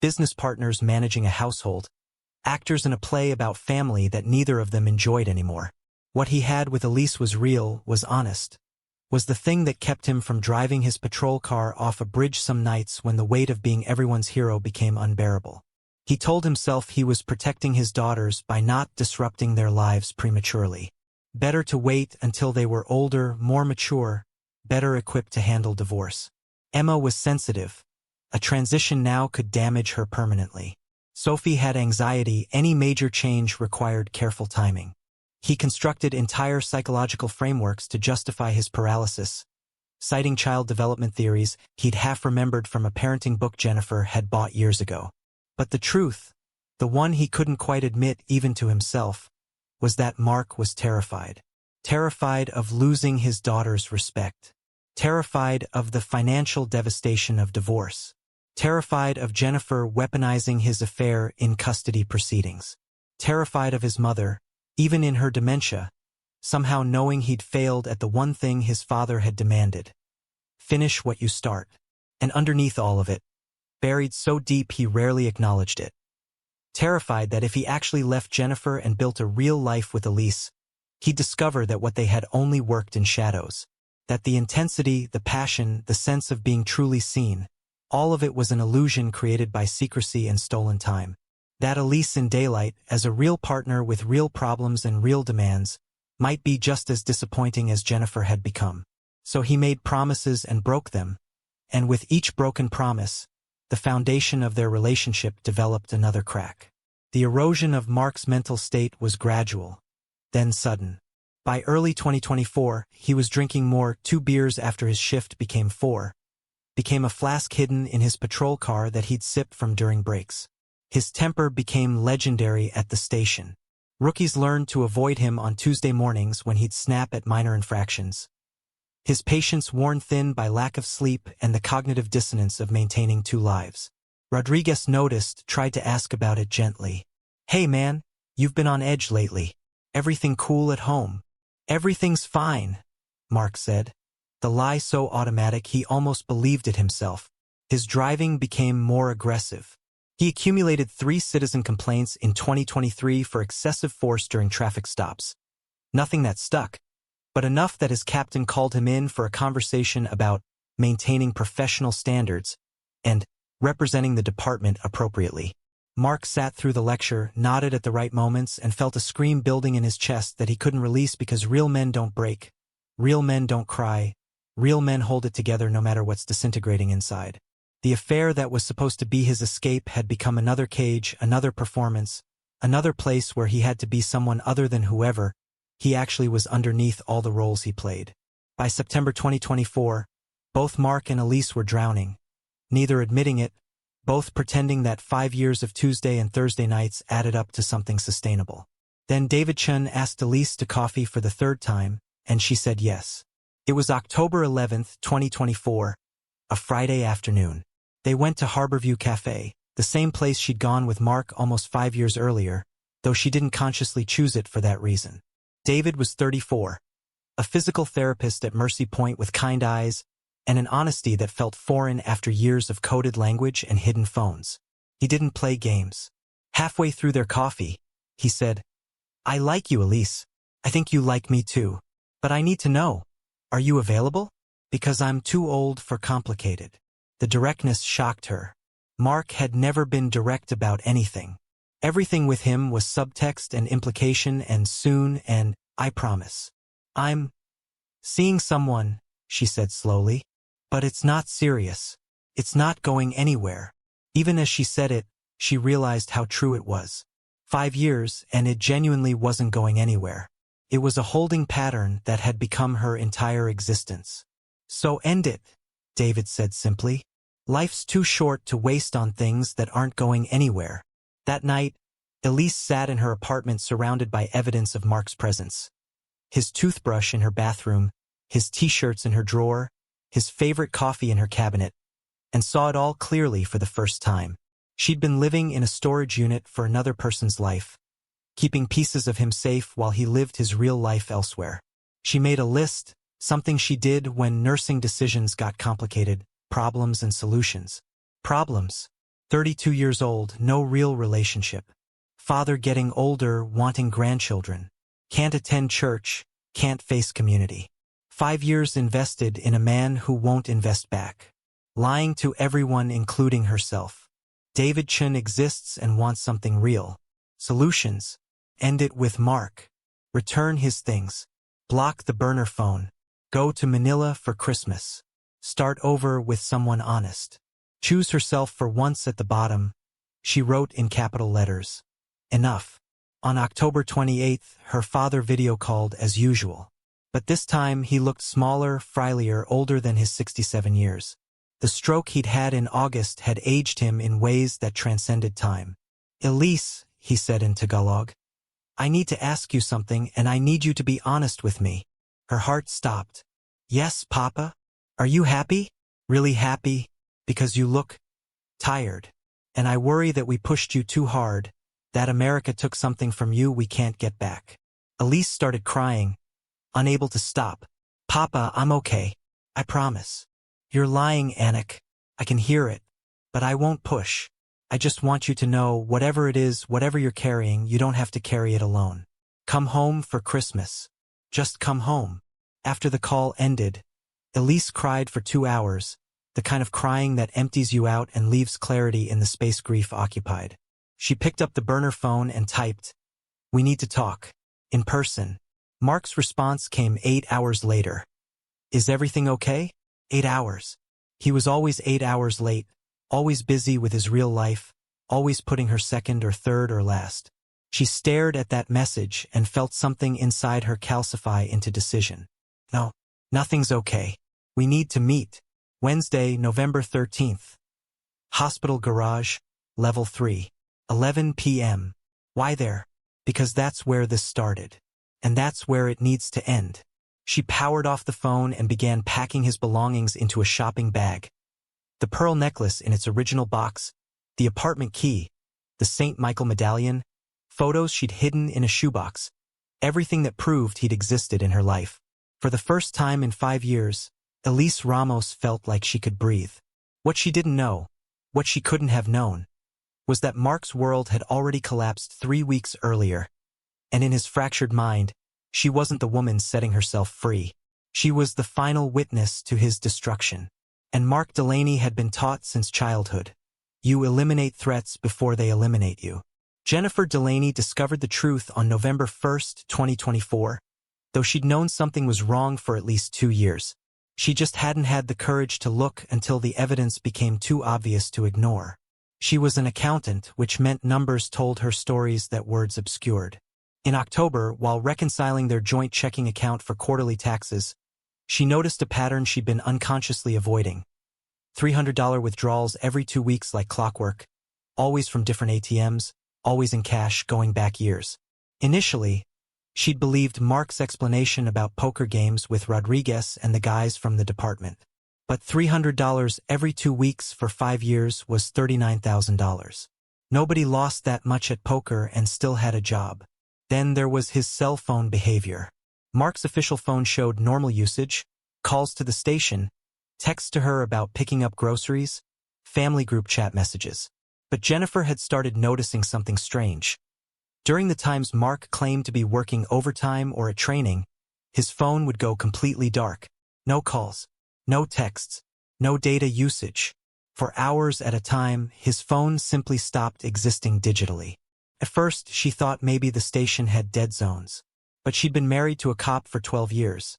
Speaker 1: business partners managing a household, actors in a play about family that neither of them enjoyed anymore. What he had with Elise was real, was honest, was the thing that kept him from driving his patrol car off a bridge some nights when the weight of being everyone's hero became unbearable. He told himself he was protecting his daughters by not disrupting their lives prematurely. Better to wait until they were older, more mature, better equipped to handle divorce. Emma was sensitive. A transition now could damage her permanently. Sophie had anxiety. Any major change required careful timing. He constructed entire psychological frameworks to justify his paralysis, citing child development theories he'd half remembered from a parenting book Jennifer had bought years ago. But the truth, the one he couldn't quite admit even to himself, was that Mark was terrified. Terrified of losing his daughter's respect. Terrified of the financial devastation of divorce. Terrified of Jennifer weaponizing his affair in custody proceedings. Terrified of his mother, even in her dementia, somehow knowing he'd failed at the one thing his father had demanded. Finish what you start. And underneath all of it, buried so deep he rarely acknowledged it. Terrified that if he actually left Jennifer and built a real life with Elise, he'd discover that what they had only worked in shadows. That the intensity, the passion, the sense of being truly seen, all of it was an illusion created by secrecy and stolen time. That Elise in daylight, as a real partner with real problems and real demands, might be just as disappointing as Jennifer had become. So he made promises and broke them, and with each broken promise, the foundation of their relationship developed another crack. The erosion of Mark's mental state was gradual, then sudden. By early 2024, he was drinking more, 2 beers after his shift became 4. Became a flask hidden in his patrol car that he'd sip from during breaks. His temper became legendary at the station. Rookies learned to avoid him on Tuesday mornings when he'd snap at minor infractions. His patience worn thin by lack of sleep and the cognitive dissonance of maintaining 2 lives. Rodriguez noticed, tried to ask about it gently. "Hey man, you've been on edge lately. Everything cool at home?" "Everything's fine," Mark said. The lie so automatic he almost believed it himself. His driving became more aggressive. He accumulated 3 citizen complaints in 2023 for excessive force during traffic stops. Nothing that stuck, but enough that his captain called him in for a conversation about maintaining professional standards and representing the department appropriately. Mark sat through the lecture, nodded at the right moments, and felt a scream building in his chest that he couldn't release because real men don't break. Real men don't cry. Real men hold it together no matter what's disintegrating inside. The affair that was supposed to be his escape had become another cage, another performance, another place where he had to be someone other than whoever he actually was underneath all the roles he played. By September 2024, both Mark and Elise were drowning, neither admitting it, both pretending that 5 years of Tuesday and Thursday nights added up to something sustainable. Then David Chun asked Elise to coffee for the 3rd time, and she said yes. It was October 11th, 2024, a Friday afternoon. They went to Harborview Cafe, the same place she'd gone with Mark almost 5 years earlier, though she didn't consciously choose it for that reason. David was 34, a physical therapist at Mercy Point with kind eyes, and an honesty that felt foreign after years of coded language and hidden phones. He didn't play games. Halfway through their coffee, he said, "I like you, Elise. I think you like me too. But I need to know, are you available? Because I'm too old for complicated." The directness shocked her. Mark had never been direct about anything. Everything with him was subtext and implication and soon and, "I promise. I'm seeing someone," she said slowly. "But it's not serious. It's not going anywhere." Even as she said it, she realized how true it was. 5 years, and it genuinely wasn't going anywhere. It was a holding pattern that had become her entire existence. "So end it," David said simply. "Life's too short to waste on things that aren't going anywhere." That night, Elise sat in her apartment surrounded by evidence of Mark's presence. His toothbrush in her bathroom, his t-shirts in her drawer, his favorite coffee in her cabinet, and saw it all clearly for the first time. She'd been living in a storage unit for another person's life, keeping pieces of him safe while he lived his real life elsewhere. She made a list, something she did when nursing decisions got complicated, problems and solutions. Problems. 32 years old, no real relationship. Father getting older, wanting grandchildren. Can't attend church, can't face community. 5 years invested in a man who won't invest back. Lying to everyone including herself. David Chun exists and wants something real. Solutions. End it with Mark. Return his things. Block the burner phone. Go to Manila for Christmas. Start over with someone honest. Choose herself for once at the bottom. She wrote in capital letters. Enough. On October 28th, her father video called as usual. But this time he looked smaller, frilier, older than his 67 years. The stroke he'd had in August had aged him in ways that transcended time. "Elise," he said in Tagalog, "I need to ask you something and I need you to be honest with me." Her heart stopped. "Yes, Papa? Are you happy? Really happy? Because you look tired. And I worry that we pushed you too hard, that America took something from you we can't get back." Elise started crying, unable to stop. "Papa, I'm okay. I promise." "You're lying, Anik. I can hear it. But I won't push. I just want you to know, whatever it is, whatever you're carrying, you don't have to carry it alone. Come home for Christmas. Just come home." After the call ended, Elise cried for 2 hours, the kind of crying that empties you out and leaves clarity in the space grief occupied. She picked up the burner phone and typed, "We need to talk. In person." Mark's response came 8 hours later. "Is everything okay?" 8 hours. He was always 8 hours late, always busy with his real life, always putting her second or third or last. She stared at that message and felt something inside her calcify into decision. "No, nothing's okay. We need to meet. Wednesday, November 13th. Hospital garage, level 3. 11 p.m. Why there? Because that's where this started. And that's where it needs to end." She powered off the phone and began packing his belongings into a shopping bag. The pearl necklace in its original box, the apartment key, the St. Michael medallion, photos she'd hidden in a shoebox, everything that proved he'd existed in her life. For the first time in 5 years, Elise Ramos felt like she could breathe. What she didn't know, what she couldn't have known, was that Mark's world had already collapsed 3 weeks earlier, and in his fractured mind, she wasn't the woman setting herself free. She was the final witness to his destruction. And Mark Delaney had been taught since childhood, you eliminate threats before they eliminate you. Jennifer Delaney discovered the truth on November 1st, 2024, though she'd known something was wrong for at least 2 years. She just hadn't had the courage to look until the evidence became too obvious to ignore. She was an accountant, which meant numbers told her stories that words obscured. In October, while reconciling their joint checking account for quarterly taxes, she noticed a pattern she'd been unconsciously avoiding. $300 withdrawals every 2 weeks like clockwork, always from different ATMs, always in cash going back years. Initially, she'd believed Mark's explanation about poker games with Rodriguez and the guys from the department. But $300 every 2 weeks for 5 years was $39,000. Nobody lost that much at poker and still had a job. Then there was his cell phone behavior. Mark's official phone showed normal usage, calls to the station, texts to her about picking up groceries, family group chat messages. But Jennifer had started noticing something strange. During the times Mark claimed to be working overtime or at training, his phone would go completely dark. No calls, no texts, no data usage. For hours at a time, his phone simply stopped existing digitally. At first, she thought maybe the station had dead zones. But she'd been married to a cop for 12 years.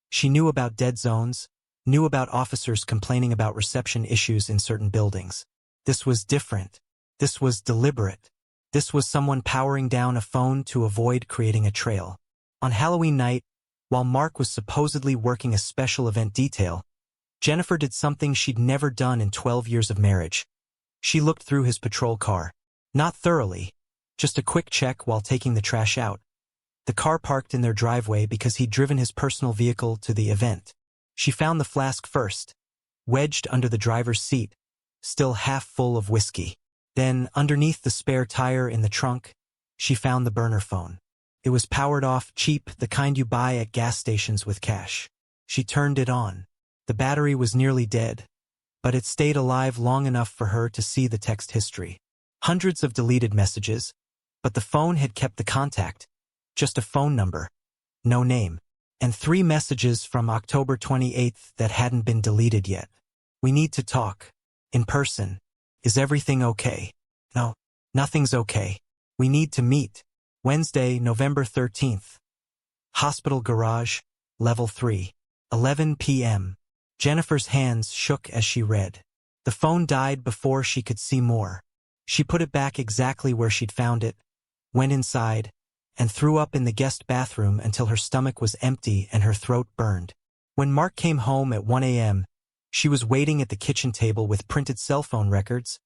Speaker 1: She knew about dead zones, knew about officers complaining about reception issues in certain buildings. This was different. This was deliberate. This was someone powering down a phone to avoid creating a trail. On Halloween night, while Mark was supposedly working a special event detail, Jennifer did something she'd never done in 12 years of marriage. She looked through his patrol car. Not thoroughly, just a quick check while taking the trash out. The car parked in their driveway because he'd driven his personal vehicle to the event. She found the flask first, wedged under the driver's seat, still half full of whiskey. Then, underneath the spare tire in the trunk, she found the burner phone. It was powered off, cheap, the kind you buy at gas stations with cash. She turned it on. The battery was nearly dead, but it stayed alive long enough for her to see the text history. Hundreds of deleted messages, but the phone had kept the contact. Just a phone number, no name, and 3 messages from October 28th that hadn't been deleted yet. "We need to talk. In person. Is everything okay?" "No, nothing's okay. We need to meet. Wednesday, November 13th. Hospital garage, level 3. 11 p.m. Jennifer's hands shook as she read. The phone died before she could see more. She put it back exactly where she'd found it, went inside, and threw up in the guest bathroom until her stomach was empty and her throat burned. When Mark came home at 1 a.m., she was waiting at the kitchen table with printed cell phone records,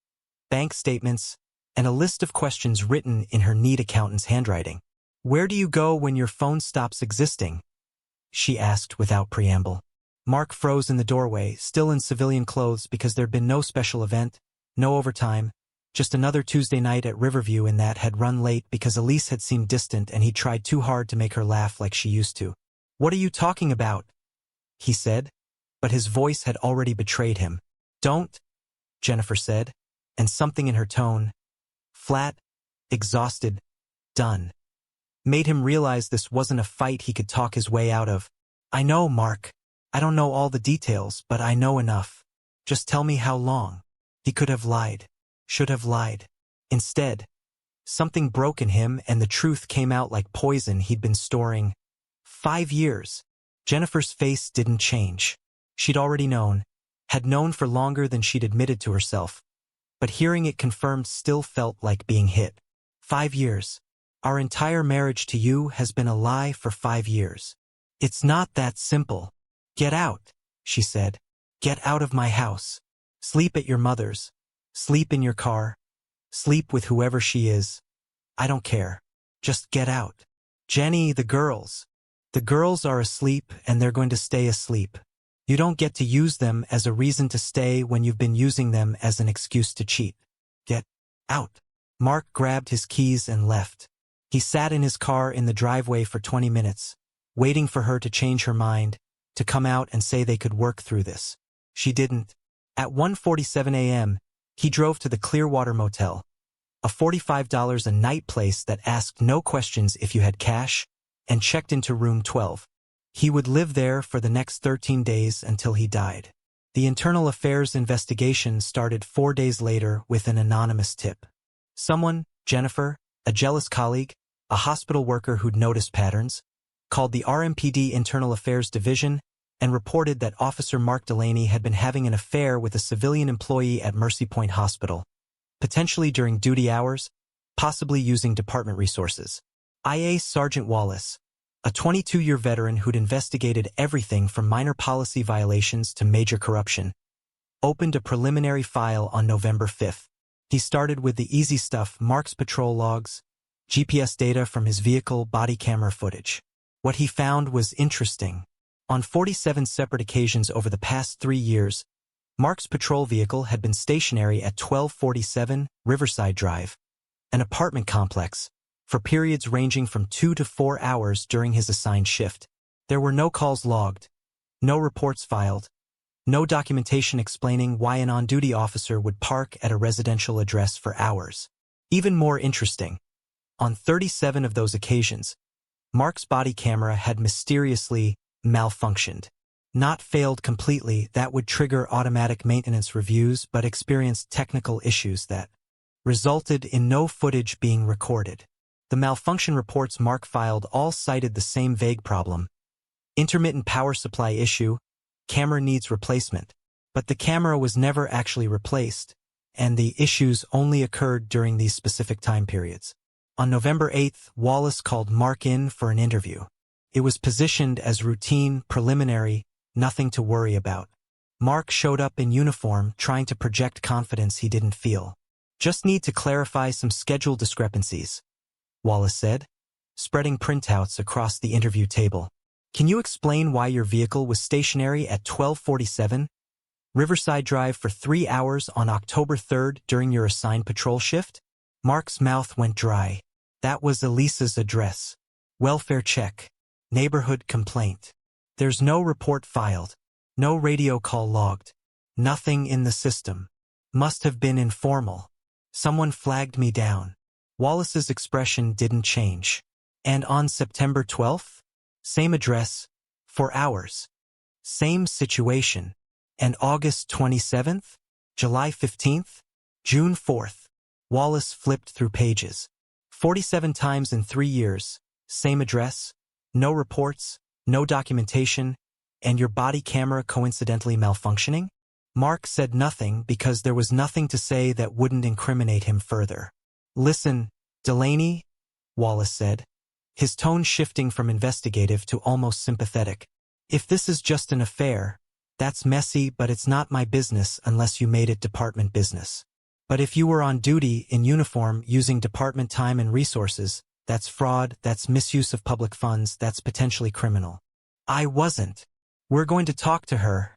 Speaker 1: bank statements, and a list of questions written in her neat accountant's handwriting. "Where do you go when your phone stops existing?" she asked without preamble. Mark froze in the doorway, still in civilian clothes because there'd been no special event, no overtime, just another Tuesday night at Riverview and that had run late because Elise had seemed distant and he tried too hard to make her laugh like she used to. "What are you talking about?" he said, but his voice had already betrayed him. "Don't," Jennifer said, and something in her tone, flat, exhausted, done, made him realize this wasn't a fight he could talk his way out of. "I know, Mark. I don't know all the details, but I know enough. Just tell me how long. He could have lied. Should have lied. Instead, something broke in him and the truth came out like poison he'd been storing. 5 years. Jennifer's face didn't change. She'd already known, had known for longer than she'd admitted to herself. But hearing it confirmed still felt like being hit. 5 years. Our entire marriage to you has been a lie for 5 years. It's not that simple. Get out, she said. Get out of my house. Sleep at your mother's. Sleep in your car. Sleep with whoever she is. I don't care. Just get out. Jenny, the girls. The girls are asleep and they're going to stay asleep. You don't get to use them as a reason to stay when you've been using them as an excuse to cheat. Get out. Mark grabbed his keys and left. He sat in his car in the driveway for 20 minutes, waiting for her to change her mind, to come out and say they could work through this. She didn't. At 1:47 a.m., he drove to the Clearwater Motel, a $45 a night place that asked no questions if you had cash, and checked into room 12. He would live there for the next 13 days until he died. The internal affairs investigation started 4 days later with an anonymous tip. Someone, Jennifer, a jealous colleague, a hospital worker who'd noticed patterns, called the RMPD Internal Affairs Division and reported that Officer Mark Delaney had been having an affair with a civilian employee at Mercy Point Hospital, potentially during duty hours, possibly using department resources. IA Sergeant Wallace, a 22-year veteran who'd investigated everything from minor policy violations to major corruption, opened a preliminary file on November 5th. He started with the easy stuff: Mark's patrol logs, GPS data from his vehicle, body camera footage. What he found was interesting. On 47 separate occasions over the past 3 years, Mark's patrol vehicle had been stationary at 1247 Riverside Drive, an apartment complex, for periods ranging from 2 to 4 hours during his assigned shift. There were no calls logged, no reports filed, no documentation explaining why an on-duty officer would park at a residential address for hours. Even more interesting, on 37 of those occasions, Mark's body camera had mysteriously malfunctioned. Not failed completely, that would trigger automatic maintenance reviews, but experienced technical issues that resulted in no footage being recorded. The malfunction reports Mark filed all cited the same vague problem: intermittent power supply issue, camera needs replacement. But the camera was never actually replaced, and the issues only occurred during these specific time periods. On November 8th, Wallace called Mark in for an interview. It was positioned as routine, preliminary, nothing to worry about. Mark showed up in uniform, trying to project confidence he didn't feel. Just need to clarify some schedule discrepancies, Wallace said, spreading printouts across the interview table. Can you explain why your vehicle was stationary at 1247 Riverside Drive for 3 hours on October 3rd during your assigned patrol shift? Mark's mouth went dry. That was Elise's address. Welfare check. Neighborhood complaint. There's no report filed. No radio call logged. Nothing in the system. Must have been informal. Someone flagged me down. Wallace's expression didn't change. And on September 12th? Same address. 4 hours. Same situation. And August 27th? July 15th? June 4th? Wallace flipped through pages. 47 times in 3 years. Same address. No reports. No documentation. And your body camera coincidentally malfunctioning? Mark said nothing because there was nothing to say that wouldn't incriminate him further. Listen, Delaney, Wallace said, his tone shifting from investigative to almost sympathetic. If this is just an affair, that's messy, but it's not my business unless you made it department business. But if you were on duty in uniform using department time and resources, that's fraud, that's misuse of public funds, that's potentially criminal. I wasn't. We're going to talk to her,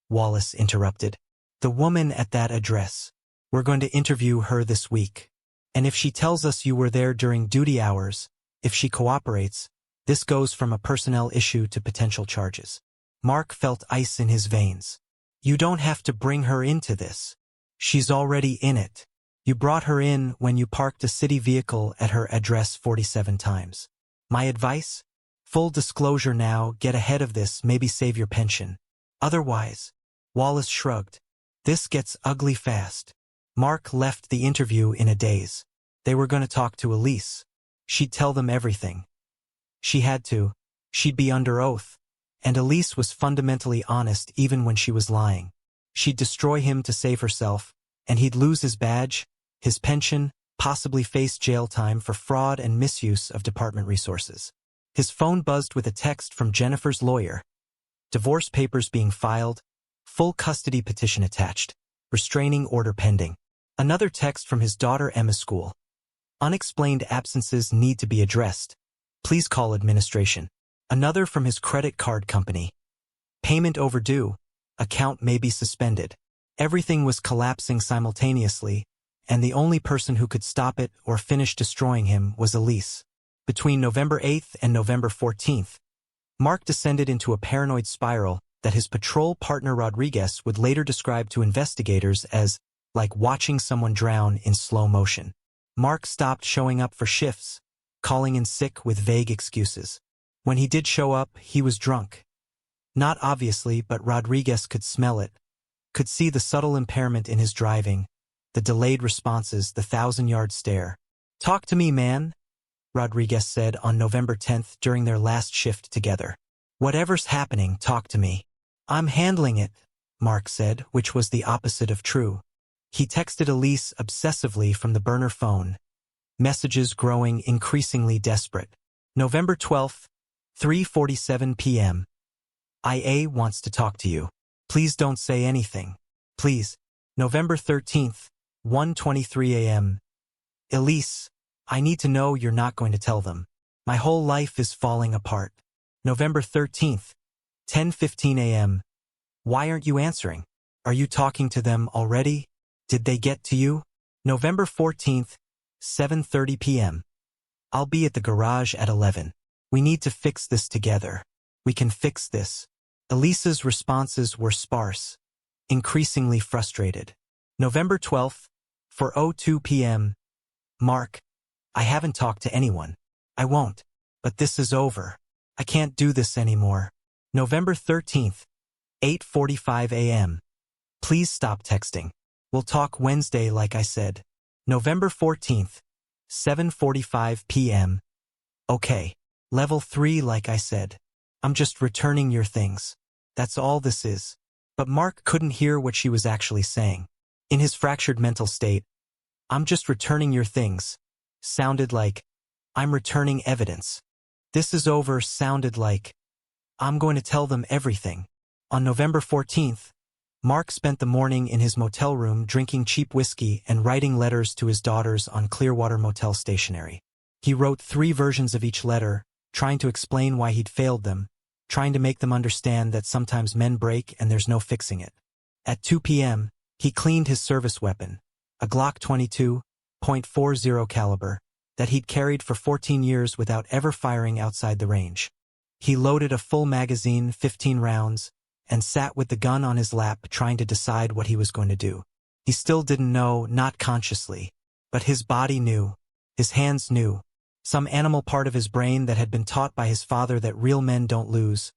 Speaker 1: Wallace interrupted. The woman at that address. We're going to interview her this week. And if she tells us you were there during duty hours, if she cooperates, this goes from a personnel issue to potential charges. Mark felt ice in his veins. You don't have to bring her into this. She's already in it. You brought her in when you parked a city vehicle at her address 47 times. My advice? Full disclosure now, get ahead of this, maybe save your pension. Otherwise, Wallace shrugged. This gets ugly fast. Mark left the interview in a daze. They were going to talk to Elise. She'd tell them everything. She had to. She'd be under oath. And Elise was fundamentally honest even when she was lying. She'd destroy him to save herself, and he'd lose his badge, his pension, possibly face jail time for fraud and misuse of department resources. His phone buzzed with a text from Jennifer's lawyer. Divorce papers being filed, full custody petition attached, restraining order pending. Another text from his daughter Emma's school. Unexplained absences need to be addressed. Please call administration. Another from his credit card company. Payment overdue. Account may be suspended. Everything was collapsing simultaneously, and the only person who could stop it or finish destroying him was Elise. Between November 8th and November 14th, Mark descended into a paranoid spiral that his patrol partner Rodriguez would later describe to investigators as like watching someone drown in slow motion. Mark stopped showing up for shifts, calling in sick with vague excuses. When he did show up, he was drunk. Not obviously, but Rodriguez could smell it, could see the subtle impairment in his driving, the delayed responses, the 1,000-yard stare. "Talk to me, man," Rodriguez said on November 10th during their last shift together. "Whatever's happening, talk to me." "I'm handling it," Mark said, which was the opposite of true. He texted Elise obsessively from the burner phone, messages growing increasingly desperate. November 12th, 3:47 p.m. "IA wants to talk to you. Please don't say anything. Please." November 13th, 1:23 a.m. "Elise, I need to know you're not going to tell them. My whole life is falling apart." November 13th, 10:15 a.m. "Why aren't you answering? Are you talking to them already? Did they get to you?" November 14th, 7:30 p.m. "I'll be at the garage at 11. We need to fix this together. We can fix this." Elise's responses were sparse, increasingly frustrated. November 12th, 4:02 p.m. "Mark, I haven't talked to anyone. I won't. But this is over. I can't do this anymore." November 13th, 8:45 a.m. "Please stop texting. We'll talk Wednesday like I said." November 14th, 7:45 p.m. "Okay. Level 3 like I said. I'm just returning your things. That's all this is." But Mark couldn't hear what she was actually saying. In his fractured mental state, "I'm just returning your things" sounded like, "I'm returning evidence." "This is over" sounded like, "I'm going to tell them everything." On November 14th, Mark spent the morning in his motel room drinking cheap whiskey and writing letters to his daughters on Clearwater Motel stationery. He wrote 3 versions of each letter, trying to explain why he'd failed them, trying to make them understand that sometimes men break and there's no fixing it. At 2 p.m., he cleaned his service weapon, a Glock 22.40 caliber, that he'd carried for 14 years without ever firing outside the range. He loaded a full magazine, 15 rounds, and sat with the gun on his lap trying to decide what he was going to do. He still didn't know, not consciously, but his body knew, his hands knew, some animal part of his brain that had been taught by his father that real men don't lose,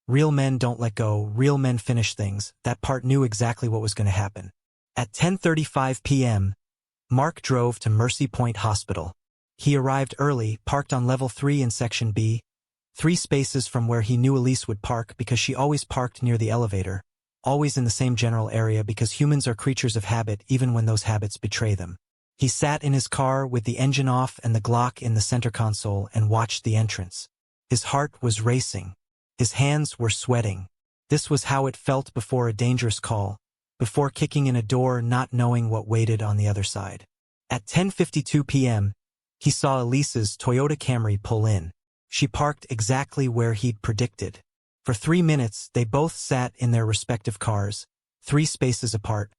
Speaker 1: real men don't let go, real men finish things. That part knew exactly what was going to happen. At 10:35 p.m., Mark drove to Mercy Point Hospital. He arrived early, parked on level 3 in section B, 3 spaces from where he knew Elise would park because she always parked near the elevator, always in the same general area because humans are creatures of habit even when those habits betray them. He sat in his car with the engine off and the Glock in the center console and watched the entrance. His heart was racing. His hands were sweating. This was how it felt before a dangerous call, before kicking in a door not knowing what waited on the other side. At 10:52 p.m., he saw Elise's Toyota Camry pull in. She parked exactly where he'd predicted. For 3 minutes, they both sat in their respective cars, 3 spaces apart,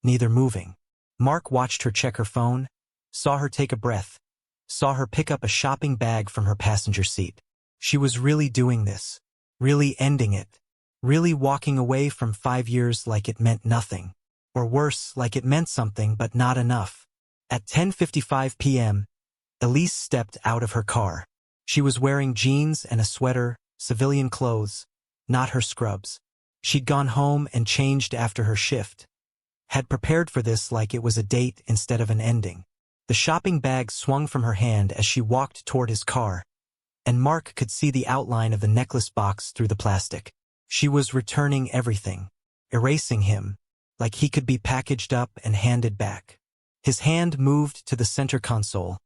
Speaker 1: neither moving. Mark watched her check her phone, saw her take a breath, saw her pick up a shopping bag from her passenger seat. She was really doing this, really ending it, really walking away from 5 years like it meant nothing, or worse, like it meant something but not enough. At 10:55 p.m., Elise stepped out of her car. She was wearing jeans and a sweater, civilian clothes, not her scrubs. She'd gone home and changed after her shift. Had prepared for this like it was a date instead of an ending. The shopping bag swung from her hand as she walked toward his car, and Mark could see the outline of the necklace box through the plastic. She was returning everything, erasing him, like he could be packaged up and handed back. His hand moved to the center console,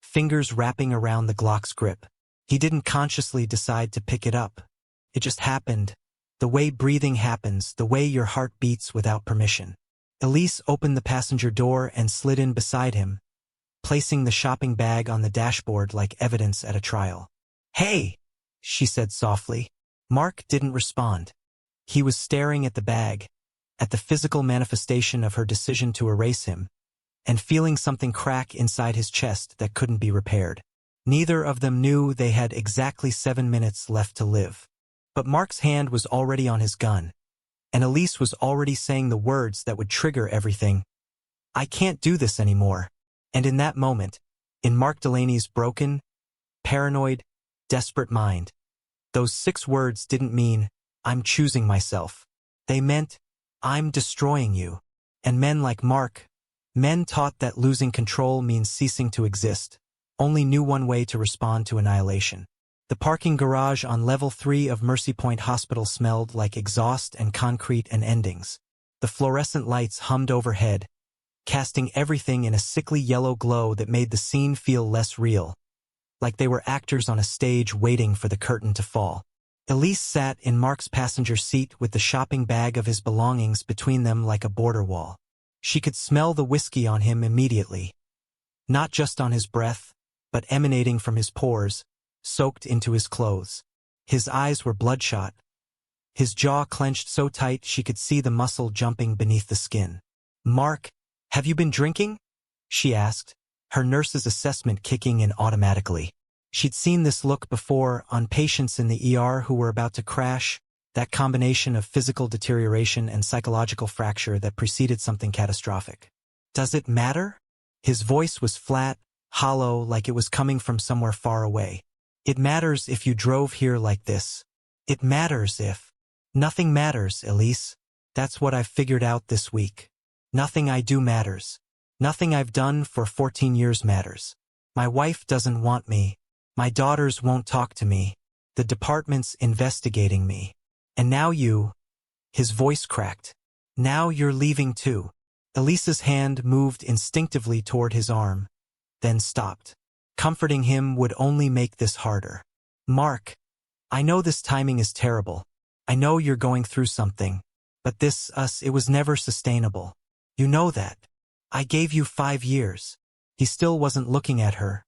Speaker 1: fingers wrapping around the Glock's grip. He didn't consciously decide to pick it up. It just happened, the way breathing happens, the way your heart beats without permission. Elise opened the passenger door and slid in beside him, placing the shopping bag on the dashboard like evidence at a trial. "Hey," she said softly. Mark didn't respond. He was staring at the bag, at the physical manifestation of her decision to erase him, and feeling something crack inside his chest that couldn't be repaired. Neither of them knew they had exactly 7 minutes left to live. But Mark's hand was already on his gun, and Elise was already saying the words that would trigger everything. "I can't do this anymore." And in that moment, in Mark Delaney's broken, paranoid, desperate mind, those 6 words didn't mean, "I'm choosing myself." They meant, "I'm destroying you." And men like Mark, men taught that losing control means ceasing to exist, only knew one way to respond to annihilation. The parking garage on level 3 of Mercy Point Hospital smelled like exhaust and concrete and endings. The fluorescent lights hummed overhead, casting everything in a sickly yellow glow that made the scene feel less real, like they were actors on a stage waiting for the curtain to fall. Elise sat in Mark's passenger seat with the shopping bag of his belongings between them like a border wall. She could smell the whiskey on him immediately, not just on his breath, but emanating from his pores, soaked into his clothes. His eyes were bloodshot, his jaw clenched so tight she could see the muscle jumping beneath the skin. "Mark, have you been drinking?" she asked, her nurse's assessment kicking in automatically. She'd seen this look before on patients in the ER who were about to crash, that combination of physical deterioration and psychological fracture that preceded something catastrophic. "Does it matter?" His voice was flat, hollow, like it was coming from somewhere far away. "It matters if you drove here like this. It matters if—" "Nothing matters, Elise. That's what I've figured out this week. Nothing I do matters. Nothing I've done for 14 years matters. My wife doesn't want me. My daughters won't talk to me. The department's investigating me. And now you—" His voice cracked. "Now you're leaving too." Elise's hand moved instinctively toward his arm, then stopped. Comforting him would only make this harder. "Mark, I know this timing is terrible. I know you're going through something. But it was never sustainable. You know that. I gave you 5 years." He still wasn't looking at her,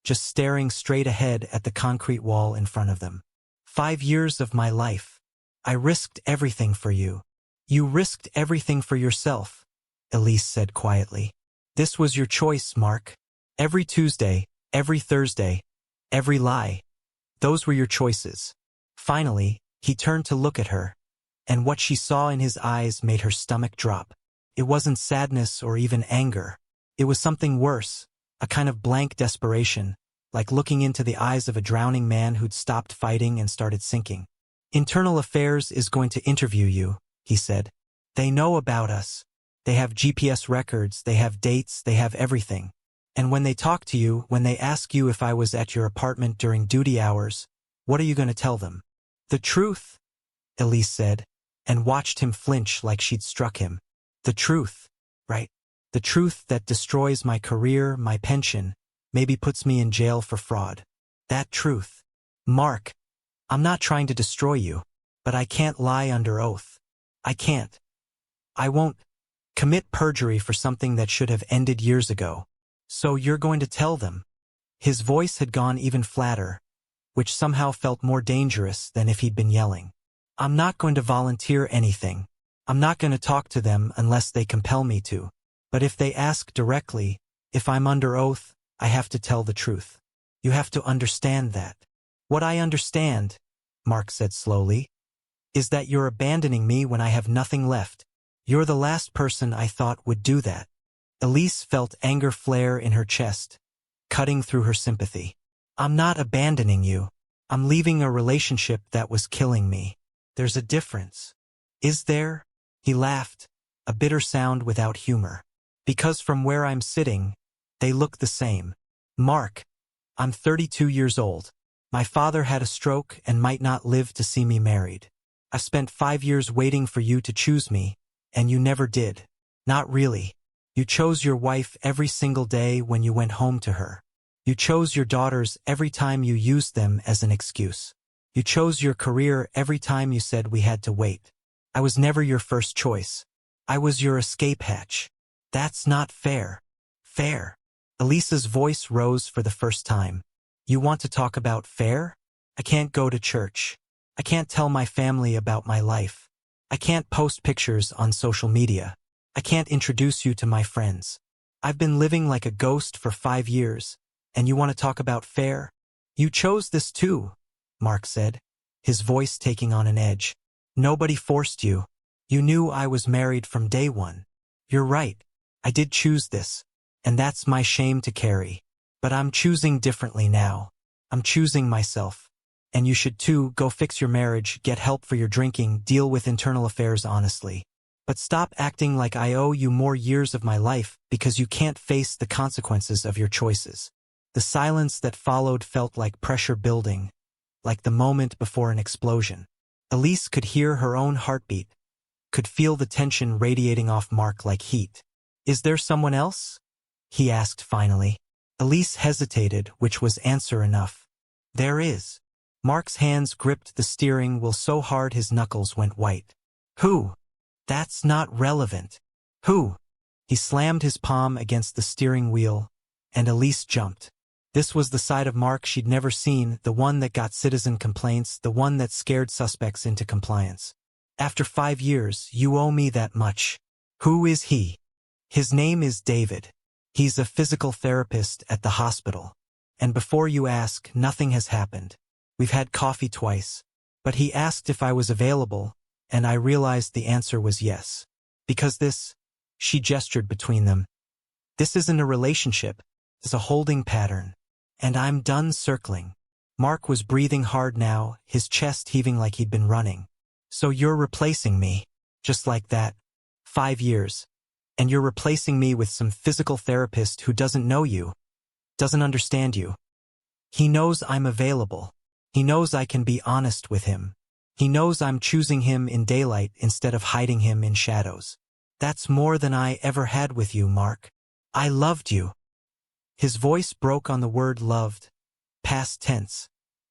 Speaker 1: just staring straight ahead at the concrete wall in front of them. 5 years of my life. I risked everything for you. You risked everything for yourself," Elise said quietly. "This was your choice, Mark. Every Tuesday, every Thursday, every lie. Those were your choices." Finally, he turned to look at her, and what she saw in his eyes made her stomach drop. It wasn't sadness or even anger. It was something worse, a kind of blank desperation, like looking into the eyes of a drowning man who'd stopped fighting and started sinking. "Internal Affairs is going to interview you," he said. "They know about us. They have GPS records, they have dates, they have everything. And when they talk to you, when they ask you if I was at your apartment during duty hours, what are you going to tell them?" "The truth," Elise said, and watched him flinch like she'd struck him. "The truth, right? The truth that destroys my career, my pension, maybe puts me in jail for fraud. That truth. Mark, I'm not trying to destroy you, but I can't lie under oath. I can't. I won't commit perjury for something that should have ended years ago. So you're going to tell them." His voice had gone even flatter, which somehow felt more dangerous than if he'd been yelling. "I'm not going to volunteer anything. I'm not going to talk to them unless they compel me to. But if they ask directly, if I'm under oath, I have to tell the truth. You have to understand that." "What I understand," Mark said slowly, "is that you're abandoning me when I have nothing left. You're the last person I thought would do that." Elise felt anger flare in her chest, cutting through her sympathy. I'm not abandoning you. I'm leaving a relationship that was killing me. There's a difference. Is there? He laughed, a bitter sound without humor. Because from where I'm sitting, they look the same. Mark, I'm 32 years old. My father had a stroke and might not live to see me married. I've spent 5 years waiting for you to choose me, and you never did. Not really. You chose your wife every single day when you went home to her. You chose your daughters every time you used them as an excuse. You chose your career every time you said we had to wait. I was never your first choice. I was your escape hatch. That's not fair. Fair. Elise's voice rose for the first time. You want to talk about fair? I can't go to church. I can't tell my family about my life. I can't post pictures on social media. I can't introduce you to my friends. I've been living like a ghost for 5 years, and you want to talk about fair? You chose this too, Mark said, his voice taking on an edge. Nobody forced you. You knew I was married from day one. You're right. I did choose this, and that's my shame to carry. But I'm choosing differently now. I'm choosing myself. And you should too. Go fix your marriage, get help for your drinking, deal with internal affairs honestly. But stop acting like I owe you more years of my life because you can't face the consequences of your choices. The silence that followed felt like pressure building, like the moment before an explosion. Elise could hear her own heartbeat, could feel the tension radiating off Mark like heat. Is there someone else? He asked finally. Elise hesitated, which was answer enough. There is. Mark's hands gripped the steering wheel so hard his knuckles went white. Who? That's not relevant. Who? He slammed his palm against the steering wheel, and Elise jumped. This was the side of Mark she'd never seen, the one that got citizen complaints, the one that scared suspects into compliance. After 5 years, you owe me that much. Who is he? His name is David. He's a physical therapist at the hospital. And before you ask, nothing has happened. We've had coffee twice. But he asked if I was available, and I realized the answer was yes. Because this, she gestured between them. This isn't a relationship, it's a holding pattern. And I'm done circling. Mark was breathing hard now, his chest heaving like he'd been running. So you're replacing me, just like that. 5 years. And you're replacing me with some physical therapist who doesn't know you, doesn't understand you. He knows I'm available. He knows I can be honest with him. He knows I'm choosing him in daylight instead of hiding him in shadows. That's more than I ever had with you, Mark. I loved you. His voice broke on the word loved, past tense,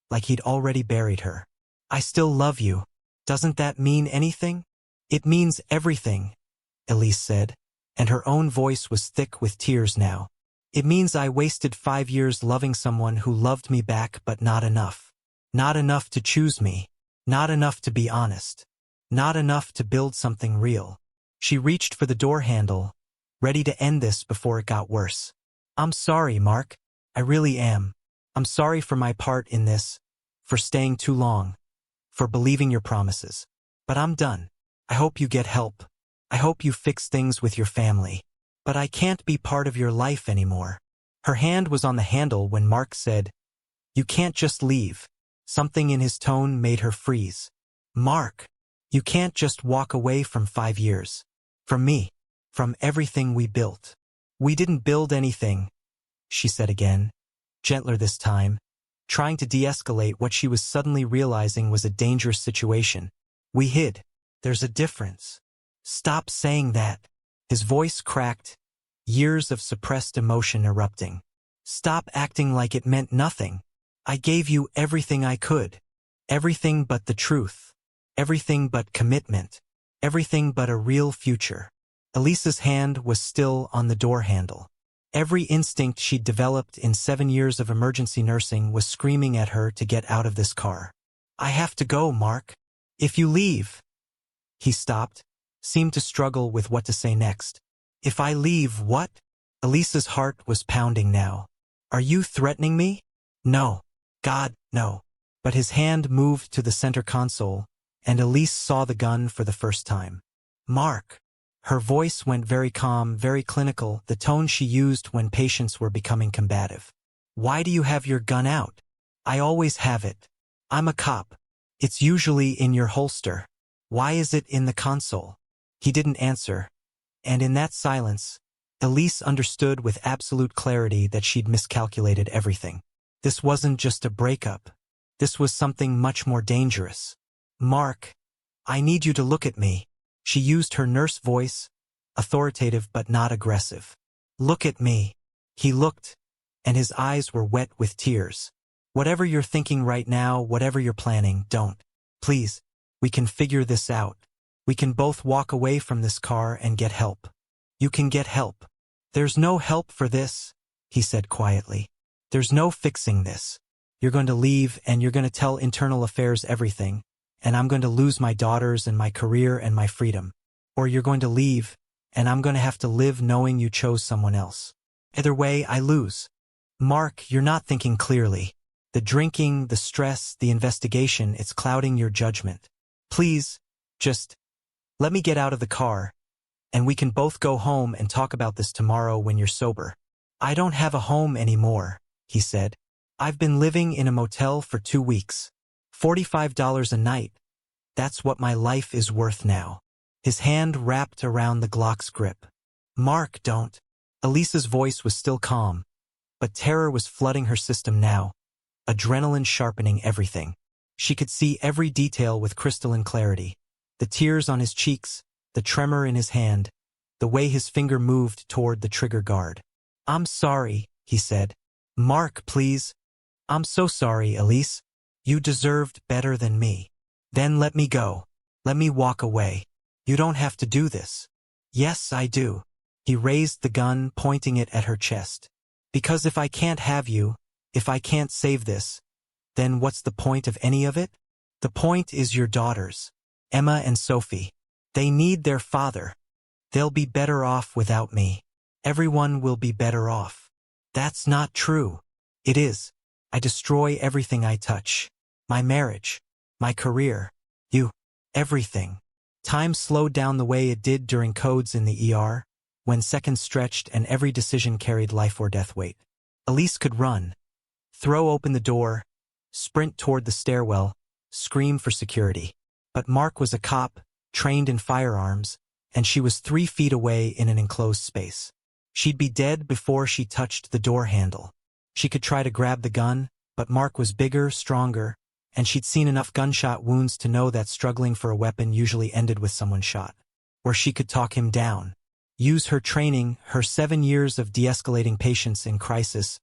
Speaker 1: like he'd already buried her. I still love you. Doesn't that mean anything? It means everything, Elise said, and her own voice was thick with tears now. It means I wasted 5 years loving someone who loved me back but not enough. Not enough to choose me. Not enough to be honest. Not enough to build something real. She reached for the door handle, ready to end this before it got worse. I'm sorry, Mark. I really am. I'm sorry for my part in this, for staying too long, for believing your promises. But I'm done. I hope you get help. I hope you fix things with your family. But I can't be part of your life anymore. Her hand was on the handle when Mark said, You can't just leave. Something in his tone made her freeze. Mark, you can't just walk away from 5 years. From me. From everything we built. We didn't build anything, she said again, gentler this time, trying to de-escalate what she was suddenly realizing was a dangerous situation. We hid. There's a difference. Stop saying that. His voice cracked, years of suppressed emotion erupting. Stop acting like it meant nothing. I gave you everything I could. Everything but the truth. Everything but commitment. Everything but a real future. Elise's hand was still on the door handle. Every instinct she'd developed in 7 years of emergency nursing was screaming at her to get out of this car. I have to go, Mark. If you leave. He stopped, seemed to struggle with what to say next. If I leave, what? Elise's heart was pounding now. Are you threatening me? No. God, no. But his hand moved to the center console, and Elise saw the gun for the first time. Mark. Her voice went very calm, very clinical, the tone she used when patients were becoming combative. Why do you have your gun out? I always have it. I'm a cop. It's usually in your holster. Why is it in the console? He didn't answer, and in that silence, Elise understood with absolute clarity that she'd miscalculated everything. This wasn't just a breakup. This was something much more dangerous. Mark, I need you to look at me. She used her nurse voice, authoritative but not aggressive. Look at me. He looked, and his eyes were wet with tears. Whatever you're thinking right now, whatever you're planning, don't. Please, we can figure this out. We can both walk away from this car and get help. You can get help. There's no help for this, he said quietly. There's no fixing this. You're going to leave and you're going to tell internal affairs everything, and I'm going to lose my daughters and my career and my freedom. Or you're going to leave, and I'm going to have to live knowing you chose someone else. Either way, I lose. Mark, you're not thinking clearly. The drinking, the stress, the investigation, it's clouding your judgment. Please, just let me get out of the car, and we can both go home and talk about this tomorrow when you're sober. I don't have a home anymore, he said. I've been living in a motel for 2 weeks. $45 a night. That's what my life is worth now. His hand wrapped around the Glock's grip. Mark, don't. Elise's voice was still calm, but terror was flooding her system now, adrenaline sharpening everything. She could see every detail with crystalline clarity. The tears on his cheeks, the tremor in his hand, the way his finger moved toward the trigger guard. I'm sorry, he said. Mark, please. I'm so sorry, Elise. You deserved better than me. Then let me go. Let me walk away. You don't have to do this. Yes, I do. He raised the gun, pointing it at her chest. Because if I can't have you, if I can't save this, then what's the point of any of it? The point is your daughters, Emma and Sophie. They need their father. They'll be better off without me. Everyone will be better off. That's not true. It is. I destroy everything I touch. My marriage, my career, you, everything. Time slowed down the way it did during codes in the ER, when seconds stretched and every decision carried life or death weight. Elise could run, throw open the door, sprint toward the stairwell, scream for security. But Mark was a cop, trained in firearms, and she was 3 feet away in an enclosed space. She'd be dead before she touched the door handle. She could try to grab the gun, but Mark was bigger, stronger, and she'd seen enough gunshot wounds to know that struggling for a weapon usually ended with someone shot. Or she could talk him down. Use her training, her 7 years of de-escalating patience in crisis,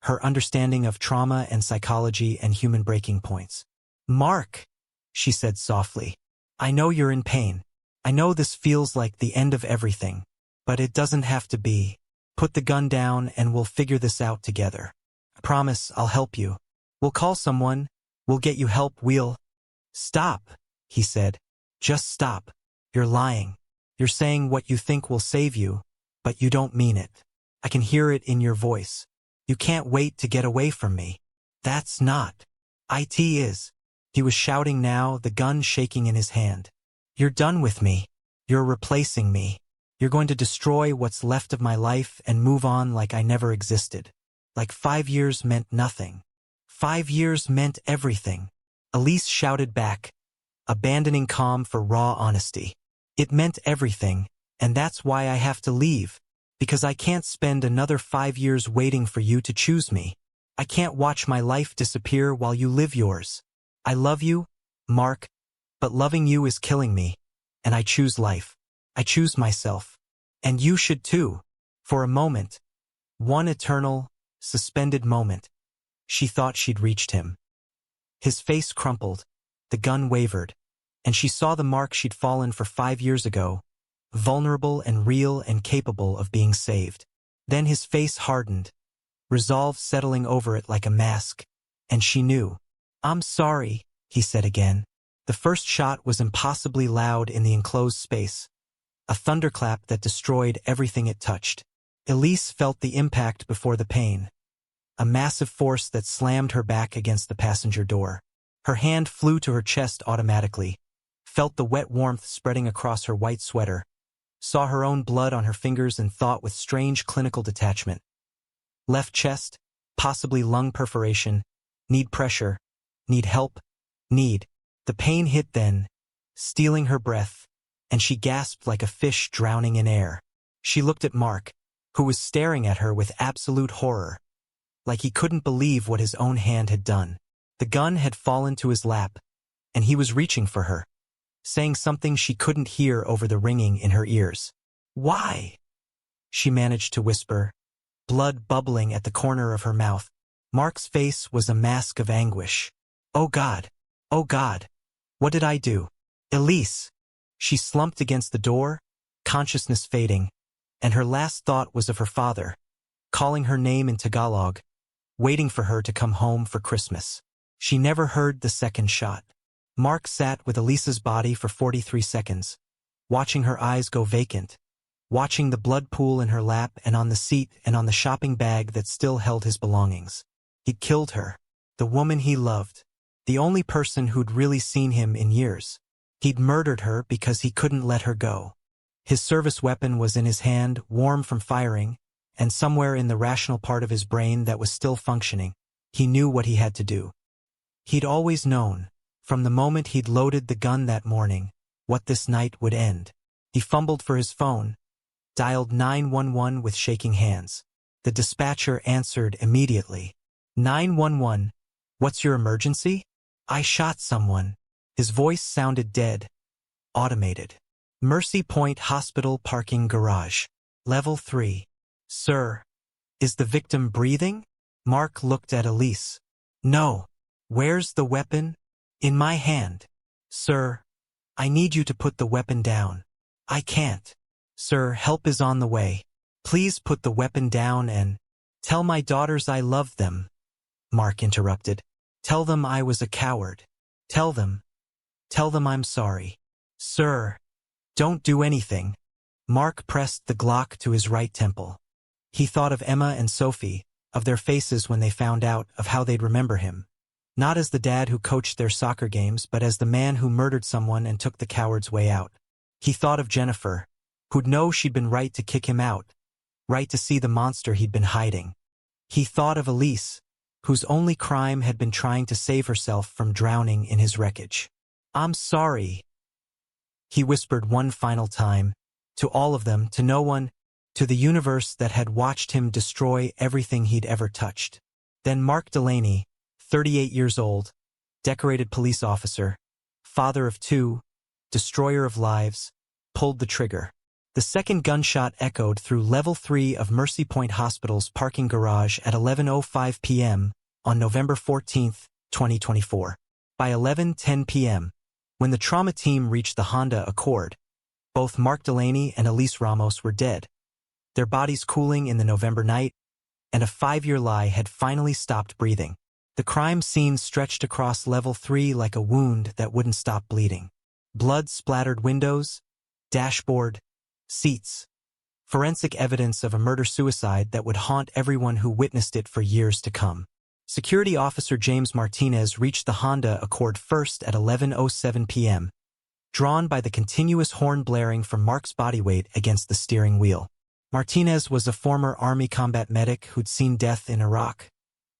Speaker 1: her understanding of trauma and psychology and human breaking points. Mark, she said softly, I know you're in pain. I know this feels like the end of everything, but it doesn't have to be. Put the gun down and we'll figure this out together. I promise I'll help you. We'll call someone. We'll get you help. We'll... Stop, he said. Just stop. You're lying. You're saying what you think will save you, but you don't mean it. I can hear it in your voice. You can't wait to get away from me. That's not. It is. He was shouting now, the gun shaking in his hand. You're done with me. You're replacing me. You're going to destroy what's left of my life and move on like I never existed. Like 5 years meant nothing. 5 years meant everything. Elise shouted back, abandoning calm for raw honesty. It meant everything, and that's why I have to leave, because I can't spend another 5 years waiting for you to choose me. I can't watch my life disappear while you live yours. I love you, Mark, but loving you is killing me, and I choose life. I choose myself. And you should too. For a moment, one eternal, suspended moment, she thought she'd reached him. His face crumpled, the gun wavered, and she saw the Mark she'd fallen for 5 years ago, vulnerable and real and capable of being saved. Then his face hardened, resolve settling over it like a mask, and she knew. I'm sorry, he said again. The first shot was impossibly loud in the enclosed space, a thunderclap that destroyed everything it touched. Elise felt the impact before the pain, a massive force that slammed her back against the passenger door. Her hand flew to her chest automatically, felt the wet warmth spreading across her white sweater, saw her own blood on her fingers and thought with strange clinical detachment. Left chest, possibly lung perforation, need pressure, need help, need. The pain hit then, stealing her breath, and she gasped like a fish drowning in air. She looked at Mark, who was staring at her with absolute horror, like he couldn't believe what his own hand had done. The gun had fallen to his lap, and he was reaching for her, saying something she couldn't hear over the ringing in her ears. "Why?" she managed to whisper, blood bubbling at the corner of her mouth. Mark's face was a mask of anguish. "Oh God! Oh God! What did I do? Elise!" She slumped against the door, consciousness fading, and her last thought was of her father, calling her name in Tagalog, waiting for her to come home for Christmas. She never heard the second shot. Mark sat with Elise's body for 43 seconds, watching her eyes go vacant, watching the blood pool in her lap and on the seat and on the shopping bag that still held his belongings. He'd killed her, the woman he loved, the only person who'd really seen him in years. He'd murdered her because he couldn't let her go. His service weapon was in his hand, warm from firing, and somewhere in the rational part of his brain that was still functioning, he knew what he had to do. He'd always known, from the moment he'd loaded the gun that morning, what this night would end. He fumbled for his phone, dialed 911 with shaking hands. The dispatcher answered immediately. "911, what's your emergency?" "I shot someone." His voice sounded dead, automated. "Mercy Point Hospital parking garage. Level 3. Sir, is the victim breathing?" Mark looked at Elise. "No." "Where's the weapon?" "In my hand." "Sir, I need you to put the weapon down." "I can't." "Sir, help is on the way. Please put the weapon down and—" "Tell my daughters I love them," Mark interrupted. "Tell them I was a coward. Tell them I'm sorry." "Sir, don't do anything." Mark pressed the Glock to his right temple. He thought of Emma and Sophie, of their faces when they found out, of how they'd remember him. Not as the dad who coached their soccer games, but as the man who murdered someone and took the coward's way out. He thought of Jennifer, who'd know she'd been right to kick him out, right to see the monster he'd been hiding. He thought of Elise, whose only crime had been trying to save herself from drowning in his wreckage. "I'm sorry," he whispered one final time, to all of them, to no one, to the universe that had watched him destroy everything he'd ever touched. Then Mark Delaney, 38 years old, decorated police officer, father of 2, destroyer of lives, pulled the trigger. The second gunshot echoed through Level 3 of Mercy Point Hospital's parking garage at 11:05 p.m. on November 14, 2024. By 11:10 p.m., when the trauma team reached the Honda Accord, both Mark Delaney and Elise Ramos were dead, their bodies cooling in the November night, and a 5-year lie had finally stopped breathing. The crime scene stretched across Level 3 like a wound that wouldn't stop bleeding. Blood-splattered windows, dashboard, seats. Forensic evidence of a murder-suicide that would haunt everyone who witnessed it for years to come. Security Officer James Martinez reached the Honda Accord first at 11:07 p.m., drawn by the continuous horn blaring from Mark's body weight against the steering wheel. Martinez was a former Army combat medic who'd seen death in Iraq.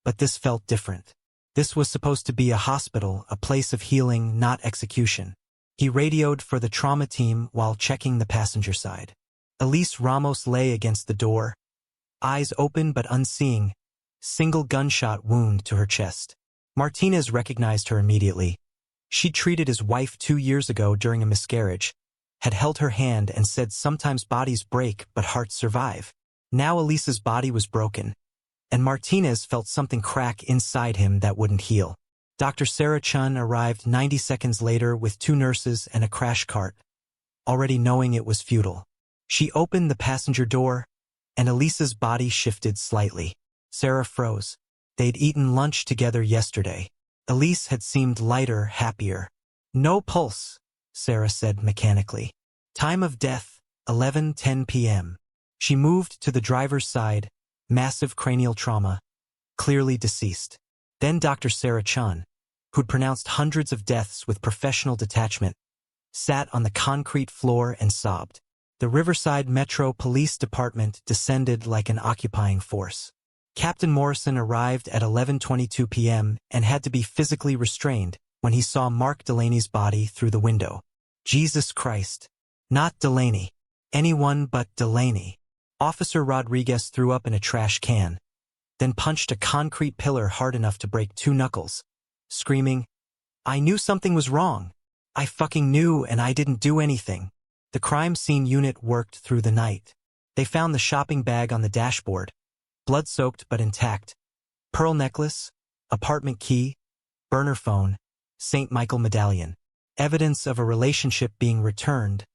Speaker 1: But this felt different. This was supposed to be a hospital, a place of healing, not execution. He radioed for the trauma team while checking the passenger side. Elise Ramos lay against the door, eyes open but unseeing, single gunshot wound to her chest. Martinez recognized her immediately. She'd treated his wife 2 years ago during a miscarriage, had held her hand and said sometimes bodies break but hearts survive. Now Elise's body was broken, and Martinez felt something crack inside him that wouldn't heal. Dr. Sarah Chun arrived 90 seconds later with 2 nurses and a crash cart, already knowing it was futile. She opened the passenger door, and Elise's body shifted slightly. Sarah froze. They'd eaten lunch together yesterday. Elise had seemed lighter, happier. "No pulse," Sarah said mechanically. "Time of death, 11:10 p.m. She moved to the driver's side, massive cranial trauma, clearly deceased. Then Dr. Sarah Chun, who'd pronounced hundreds of deaths with professional detachment, sat on the concrete floor and sobbed. The Riverside Metro Police Department descended like an occupying force. Captain Morrison arrived at 11:22 p.m. and had to be physically restrained when he saw Mark Delaney's body through the window. Jesus Christ. Not Delaney. Anyone but Delaney. Officer Rodriguez threw up in a trash can, then punched a concrete pillar hard enough to break 2 knuckles, screaming, "I knew something was wrong. I fucking knew, and I didn't do anything." The crime scene unit worked through the night. They found the shopping bag on the dashboard, blood-soaked but intact, pearl necklace, apartment key, burner phone, St. Michael medallion. Evidence of a relationship being returned,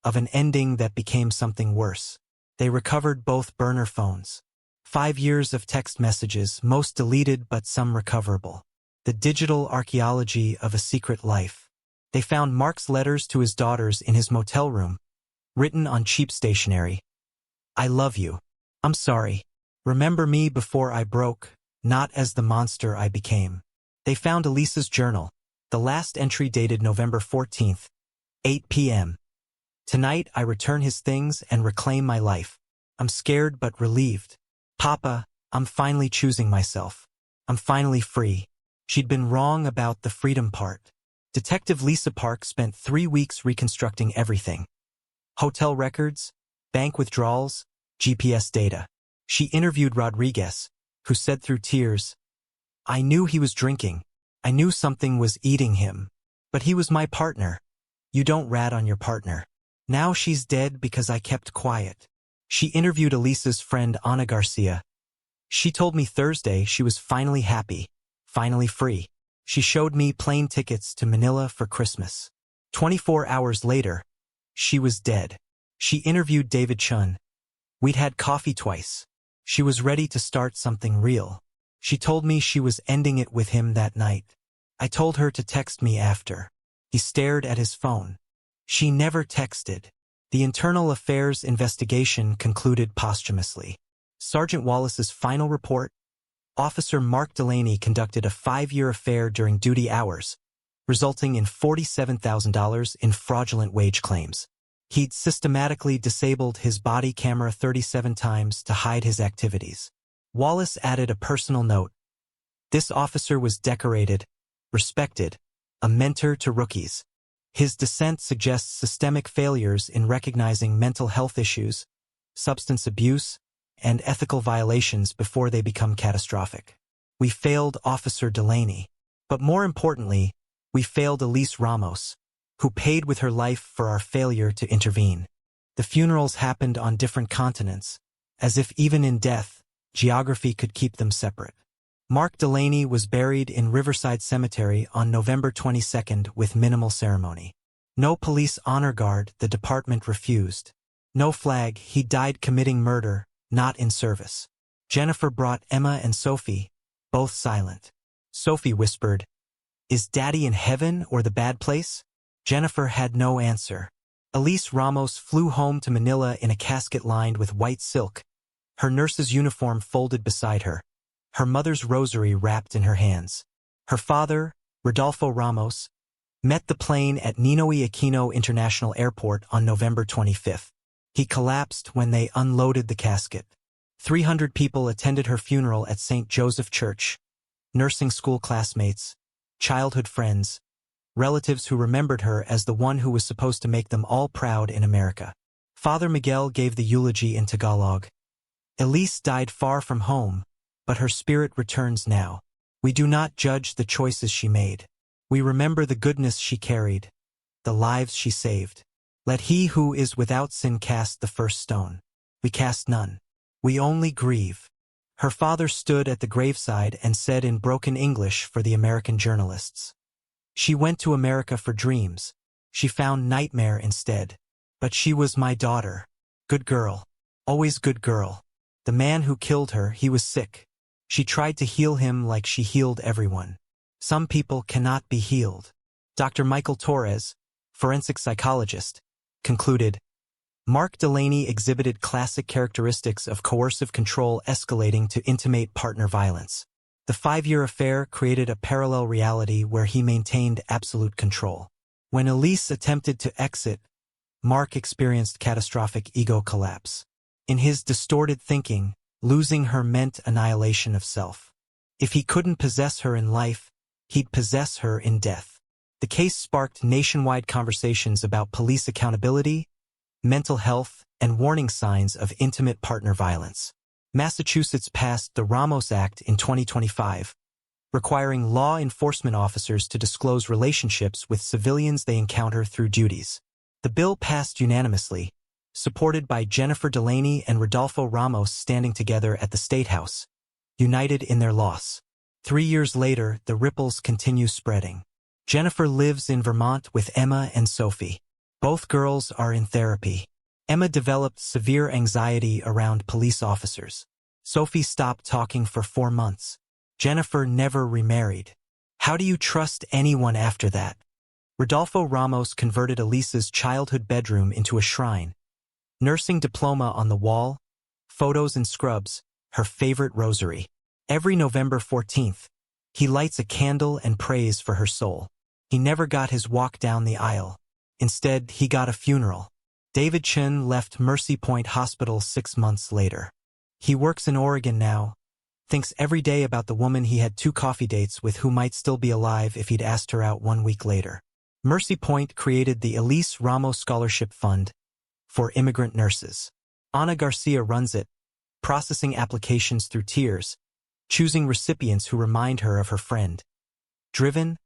Speaker 1: of an ending that became something worse. They recovered both burner phones. 5 years of text messages, most deleted but some recoverable. The digital archaeology of a secret life. They found Mark's letters to his daughters in his motel room, written on cheap stationery. "I love you. I'm sorry. Remember me before I broke, not as the monster I became." They found Elise's journal, the last entry dated November 14th, 8 p.m. "Tonight I return his things and reclaim my life. I'm scared but relieved. Papa, I'm finally choosing myself. I'm finally free." She'd been wrong about the freedom part. Detective Lisa Park spent 3 weeks reconstructing everything. Hotel records, bank withdrawals, GPS data. She interviewed Rodriguez, who said through tears, "I knew he was drinking. I knew something was eating him. But he was my partner. You don't rat on your partner. Now she's dead because I kept quiet." She interviewed Elise's friend Ana Garcia. "She told me Thursday she was finally happy, finally free. She showed me plane tickets to Manila for Christmas. 24 hours later, she was dead." She interviewed David Chun. "We'd had coffee twice. She was ready to start something real. She told me she was ending it with him that night. I told her to text me after." He stared at his phone. She never texted. The Internal Affairs investigation concluded posthumously. Sergeant Wallace's final report: Officer Mark Delaney conducted a 5-year affair during duty hours, resulting in $47,000 in fraudulent wage claims. He'd systematically disabled his body camera 37 times to hide his activities. Wallace added a personal note: "This officer was decorated, respected, a mentor to rookies. His dissent suggests systemic failures in recognizing mental health issues, substance abuse, and ethical violations before they become catastrophic. We failed Officer Delaney. But more importantly, we failed Elise Ramos, who paid with her life for our failure to intervene." The funerals happened on different continents, as if even in death, geography could keep them separate. Mark Delaney was buried in Riverside Cemetery on November 22nd with minimal ceremony. No police honor guard, the department refused. No flag, he died committing murder, not in service. Jennifer brought Emma and Sophie, both silent. Sophie whispered, "Is Daddy in heaven or the bad place?" Jennifer had no answer. Elise Ramos flew home to Manila in a casket lined with white silk, her nurse's uniform folded beside her, her mother's rosary wrapped in her hands. Her father, Rodolfo Ramos, met the plane at Ninoy Aquino International Airport on November 25th. He collapsed when they unloaded the casket. 300 people attended her funeral at St. Joseph Church: nursing school classmates, childhood friends, relatives who remembered her as the one who was supposed to make them all proud in America. Father Miguel gave the eulogy in Tagalog. "Elise died far from home, but her spirit returns now. We do not judge the choices she made. We remember the goodness she carried, the lives she saved. Let he who is without sin cast the first stone. We cast none. We only grieve." Her father stood at the graveside and said in broken English for the American journalists, "She went to America for dreams. She found nightmare instead. But she was my daughter. Good girl. Always good girl. The man who killed her, he was sick. She tried to heal him like she healed everyone. Some people cannot be healed." Dr. Michael Torres, forensic psychologist, concluded, Mark Delaney exhibited classic characteristics of coercive control escalating to intimate partner violence. The 5-year affair created a parallel reality where he maintained absolute control. When Elise attempted to exit, Mark experienced catastrophic ego collapse. In his distorted thinking, Losing her meant annihilation of self. If he couldn't possess her in life, he'd possess her in death. The case sparked nationwide conversations about police accountability, mental health, and warning signs of intimate partner violence. Massachusetts passed the Ramos Act in 2025, requiring law enforcement officers to disclose relationships with civilians they encounter through duties. The bill passed unanimously, supported by Jennifer Delaney and Rodolfo Ramos standing together at the State House, united in their loss. 3 years later, the ripples continue spreading. Jennifer lives in Vermont with Emma and Sophie. Both girls are in therapy. Emma developed severe anxiety around police officers. Sophie stopped talking for 4 months. Jennifer never remarried. How do you trust anyone after that? Rodolfo Ramos converted Elise's childhood bedroom into a shrine. Nursing diploma on the wall, photos and scrubs, her favorite rosary. Every November 14th, he lights a candle and prays for her soul. He never got his walk down the aisle. Instead, he got a funeral. David Chen left Mercy Point Hospital 6 months later. He works in Oregon now, thinks every day about the woman he had 2 coffee dates with who might still be alive if he'd asked her out 1 week later. Mercy Point created the Elise Ramos Scholarship Fund for immigrant nurses. Ana Garcia runs it, processing applications through tears, choosing recipients who remind her of her friend. Driven,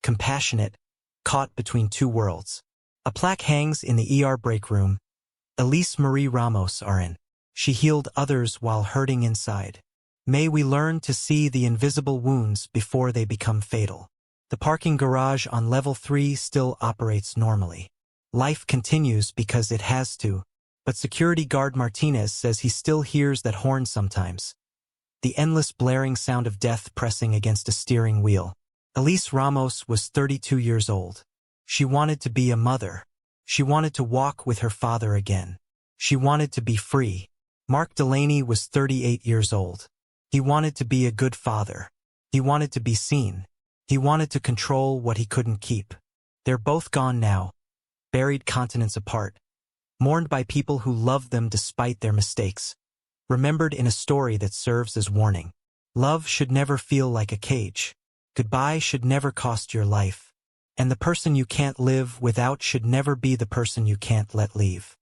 Speaker 1: compassionate, caught between 2 worlds. A plaque hangs in the ER break room. Elise Marie Ramos RN. She healed others while hurting inside. May we learn to see the invisible wounds before they become fatal. The parking garage on level 3 still operates normally. Life continues because it has to, but security guard Martinez says he still hears that horn sometimes. The endless blaring sound of death pressing against a steering wheel. Elise Ramos was 32 years old. She wanted to be a mother. She wanted to walk with her father again. She wanted to be free. Mark Delaney was 38 years old. He wanted to be a good father. He wanted to be seen. He wanted to control what he couldn't keep. They're both gone now, buried continents apart, mourned by people who loved them despite their mistakes, remembered in a story that serves as warning. Love should never feel like a cage. Goodbye should never cost your life. And the person you can't live without should never be the person you can't let leave.